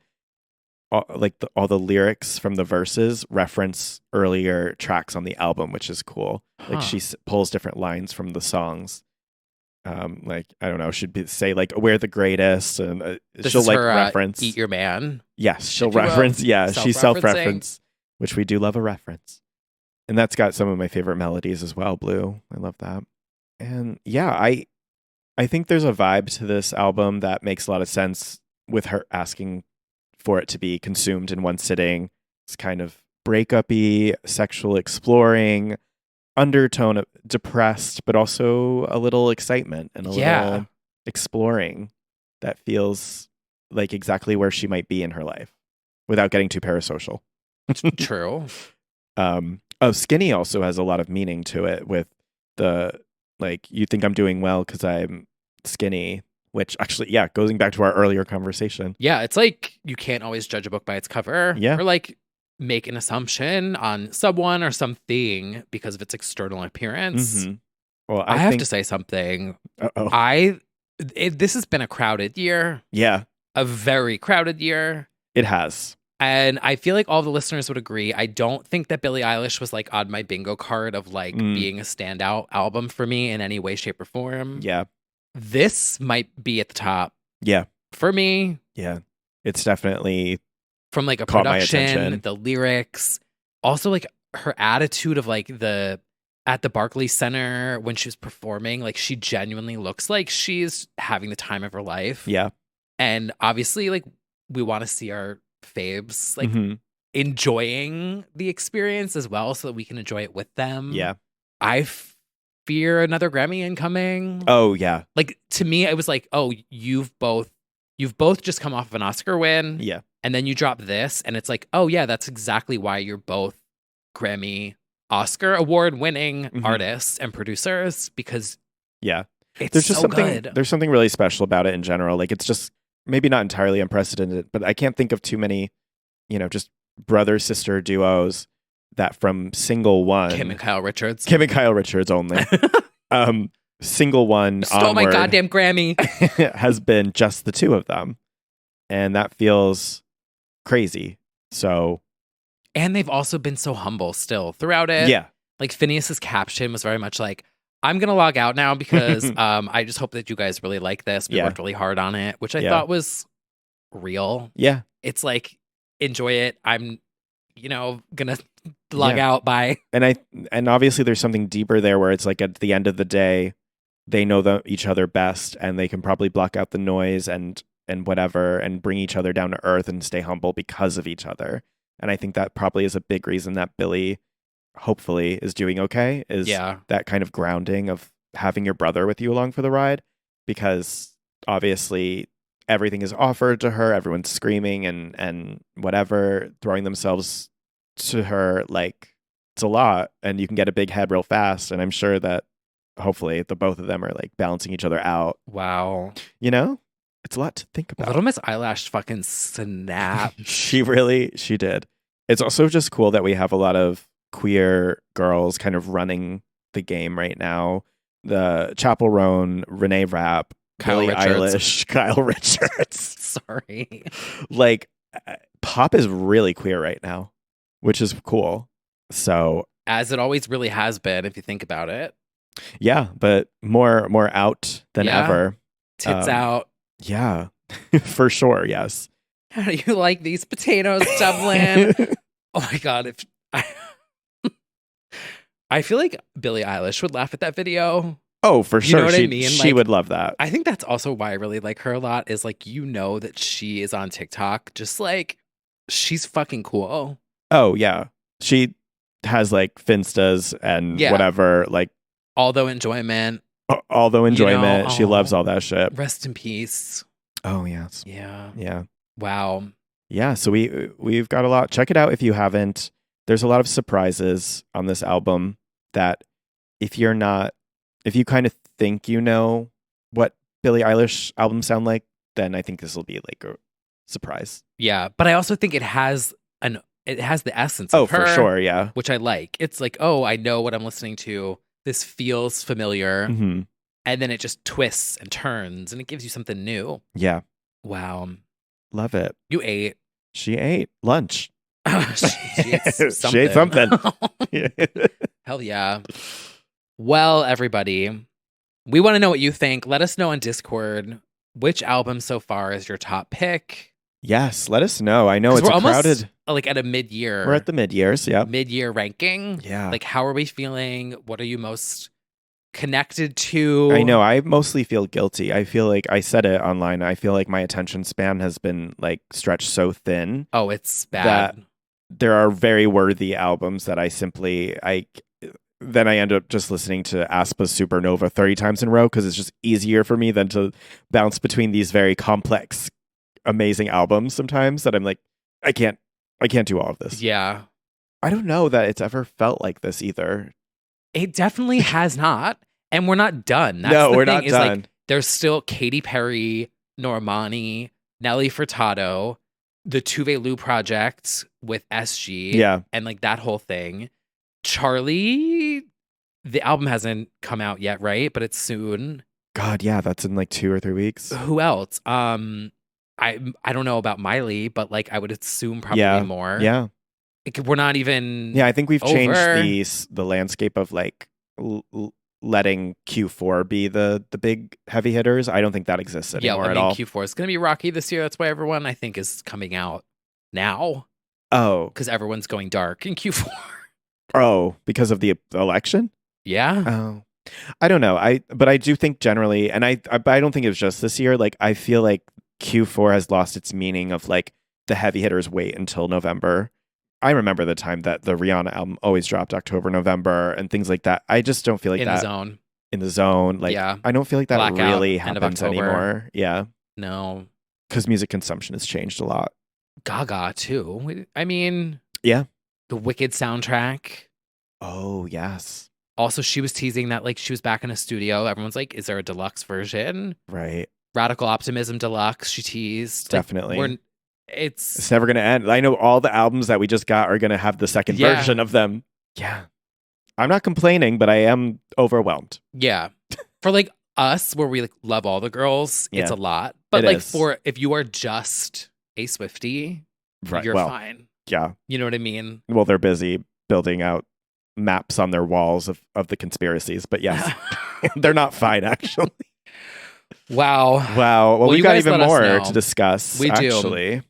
all the lyrics from the verses reference earlier tracks on the album, which is cool. Like she pulls different lines from the songs. Like, I don't know, say like, we're the greatest, and she'll like reference Eat Your Man. Yes, she'll reference. Yeah, she's self-reference, which we do love a reference. And that's got some of my favorite melodies as well, Blue. I love that. And yeah, I think there's a vibe to this album that makes a lot of sense with her asking for it to be consumed in one sitting. It's kind of breakup-y, sexual exploring, undertone of depressed, but also a little excitement and a little exploring that feels like exactly where she might be in her life without getting too parasocial. True. Skinny also has a lot of meaning to it with the, like, you think I'm doing well because I'm skinny. which actually, yeah, going back to our earlier conversation. Yeah, it's like you can't always judge a book by its cover. Yeah. Or like make an assumption on someone or something because of its external appearance. Mhm. Well, I have to say something. Uh-oh. This has been a crowded year, Yeah, a very crowded year. it has. And I feel like all the listeners would agree. I don't think that Billie Eilish was like on my bingo card of like being a standout album for me in any way, shape, or form. Yeah. This might be at the top Yeah. for me. Yeah. It's definitely From like a caught my production, attention. the lyrics, also like her attitude of like at the Barclays Center when she was performing, like she genuinely looks like she's having the time of her life. Yeah. And obviously, like we want to see our faves like Mhm. enjoying the experience as well so that we can enjoy it with them. Yeah. I fear another Grammy incoming. Oh, yeah. Like to me, it was like, oh, you've both just come off of an Oscar win. Yeah. And then you drop this, and it's like, oh yeah, that's exactly why you're both Grammy Oscar award winning artists and producers, because Yeah. it's There's just so something good. there's something really special about it in general. Like it's just maybe not entirely unprecedented, but I can't think of too many, just brother sister duos that from single one Kim and Kyle Richards. Kim and Kyle Richards only. Single one Stole my onward goddamn Grammy. has been just the two of them. And that feels crazy. So And they've also been so humble still throughout it. yeah. Like Phineas's caption was very much like, I'm going to log out now because I just hope that you guys really like this. We Yeah. worked really hard on it, which I Yeah. thought was real. Yeah. It's like, enjoy it. I'm, going to log Yeah. out. Bye. And obviously there's something deeper there where it's like at the end of the day, they know each other best and they can probably block out the noise and whatever and bring each other down to earth and stay humble because of each other. And I think that probably is a big reason that Billie hopefully is doing okay, is that kind of grounding of having your brother with you along for the ride, because obviously everything is offered to her. Everyone's screaming and whatever, throwing themselves to her. Like it's a lot and you can get a big head real fast. And I'm sure that hopefully the both of them are like balancing each other out. Wow. It's a lot to think about. Little Miss Eyelash fucking snapped. She did. It's also just cool that we have a lot of queer girls kind of running the game right now. The Chappell Roan, Renee Rapp, Billie Eilish, Kyle Richards. Sorry. Like pop is really queer right now, which is cool. So as it always really has been, if you think about it. Yeah, but more out than ever. Tits out. Yeah, for sure. Yes. How do you like these potatoes, Dublin? Oh my God. I feel like Billie Eilish would laugh at that video. Oh, for sure. You know what I mean? She would love that. I think that's also why I really like her a lot, is like, that she is on TikTok. Just like, she's fucking cool. Oh, yeah. She has like Finstas and whatever, like Although enjoyment. She loves all that shit. Rest in peace. Oh, yes. Yeah. Yeah. Wow. Yeah. So we've got a lot. Check it out if you haven't. There's a lot of surprises on this album that if you kind of think you know what Billie Eilish albums sound like, then I think this will be like a surprise. Yeah. But I also think it has the essence of her. Oh, for sure. Yeah. Which I like. It's like, oh, I know what I'm listening to. This feels familiar. Mm-hmm. And then it just twists and turns and it gives you something new. Yeah. Wow. Love it. You ate. She ate lunch. She ate something. She ate something. Hell yeah. Well, everybody, we want to know what you think. Let us know on Discord which album so far is your top pick. Yes, let us know. I know it's we're crowded. Like at a mid-year. We're at the mid-years, yeah. Mid-year ranking. Yeah. Like, how are we feeling? What are you most connected to? I know. I mostly feel guilty. I feel like I said it online. I feel like my attention span has been like stretched so thin. Oh, it's bad. That there are very worthy albums that then I end up just listening to Aspa's Supernova 30 times in a row because it's just easier for me than to bounce between these very complex, amazing albums sometimes that I'm like, I can't do all of this. Yeah. I don't know that it's ever felt like this either. It definitely has not. And we're not done. No, we're not done. Like, there's still Katy Perry, Normani, Nelly Furtado, the Tuve Lu project with SG, Yeah. and like that whole thing. Charlie, the album hasn't come out yet, right? But it's soon. God, yeah, that's in like 2 or 3 weeks. Who else? I don't know about Miley, but like I would assume probably more. Yeah. Like, we're not even. Yeah, I think we've changed over. the landscape of like letting Q4 be the big heavy hitters. I don't think that exists anymore at all. Q4 is going to be rocky this year. That's why everyone, I think, is coming out now. Oh. Because everyone's going dark in Q4. Oh, because of the election? Yeah. Oh. I don't know. But I do think generally, and I don't think it was just this year. Like, I feel like Q4 has lost its meaning of like the heavy hitters wait until November. I remember the time that the Rihanna album always dropped October, November, and things like that. I just don't feel like in that. the zone. In the zone. Like, yeah. I don't feel like that Blackout, really end of happens October. anymore. Yeah. No. Because music consumption has changed a lot. Gaga, too. I mean, yeah. The Wicked soundtrack. Oh, yes. Also, she was teasing that like she was back in a studio. Everyone's like, is there a deluxe version? Right. Radical Optimism Deluxe, she teased. Definitely. Like, it's never going to end. I know all the albums that we just got are going to have the second version of them. Yeah. I'm not complaining, but I am overwhelmed. Yeah. For like us, where we like love all the girls, it's a lot. But it like is. for if you are just a Swiftie, you're fine. Yeah. You know what I mean? Well, they're busy building out maps on their walls of the conspiracies, but yes, they're not fine, actually. Wow. Well, we've got even more to discuss. We do. Actually.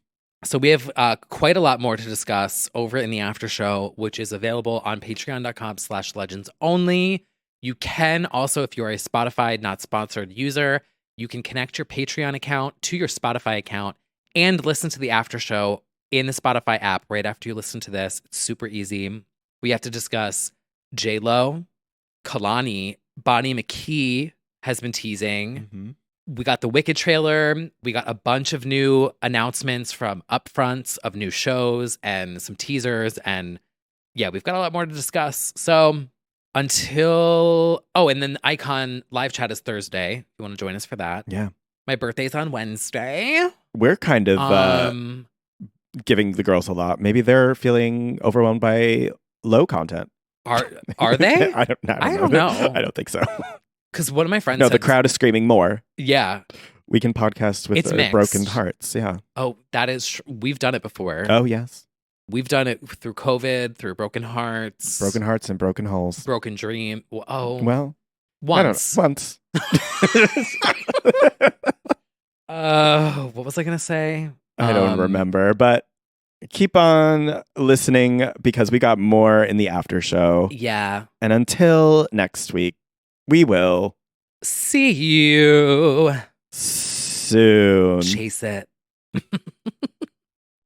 So we have quite a lot more to discuss over in the after show, which is available on patreon.com/legends only. You can also, if you are a Spotify not sponsored user, you can connect your Patreon account to your Spotify account and listen to the after show in the Spotify app right after you listen to this. It's super easy. We have to discuss J-Lo, Kalani, Bonnie McKee has been teasing. Mm-hmm. We got the Wicked trailer. We got a bunch of new announcements from upfronts of new shows and some teasers. And yeah, we've got a lot more to discuss. So and then Icon live chat is Thursday. If you want to join us for that. Yeah. My birthday's on Wednesday. We're kind of giving the girls a lot. Maybe they're feeling overwhelmed by low content. Are they? I don't know. I don't think so. Because one of my friends said the crowd is screaming more. Yeah. We can podcast with broken hearts. Yeah. Oh, that is... We've done it before. Oh, yes. We've done it through COVID, through broken hearts. Broken hearts and broken holes. Broken dream. Oh. Well. Once. Once. What was I going to say? I don't remember, but keep on listening because we got more in the after show. Yeah. And until next week, we will see you soon. Chase it.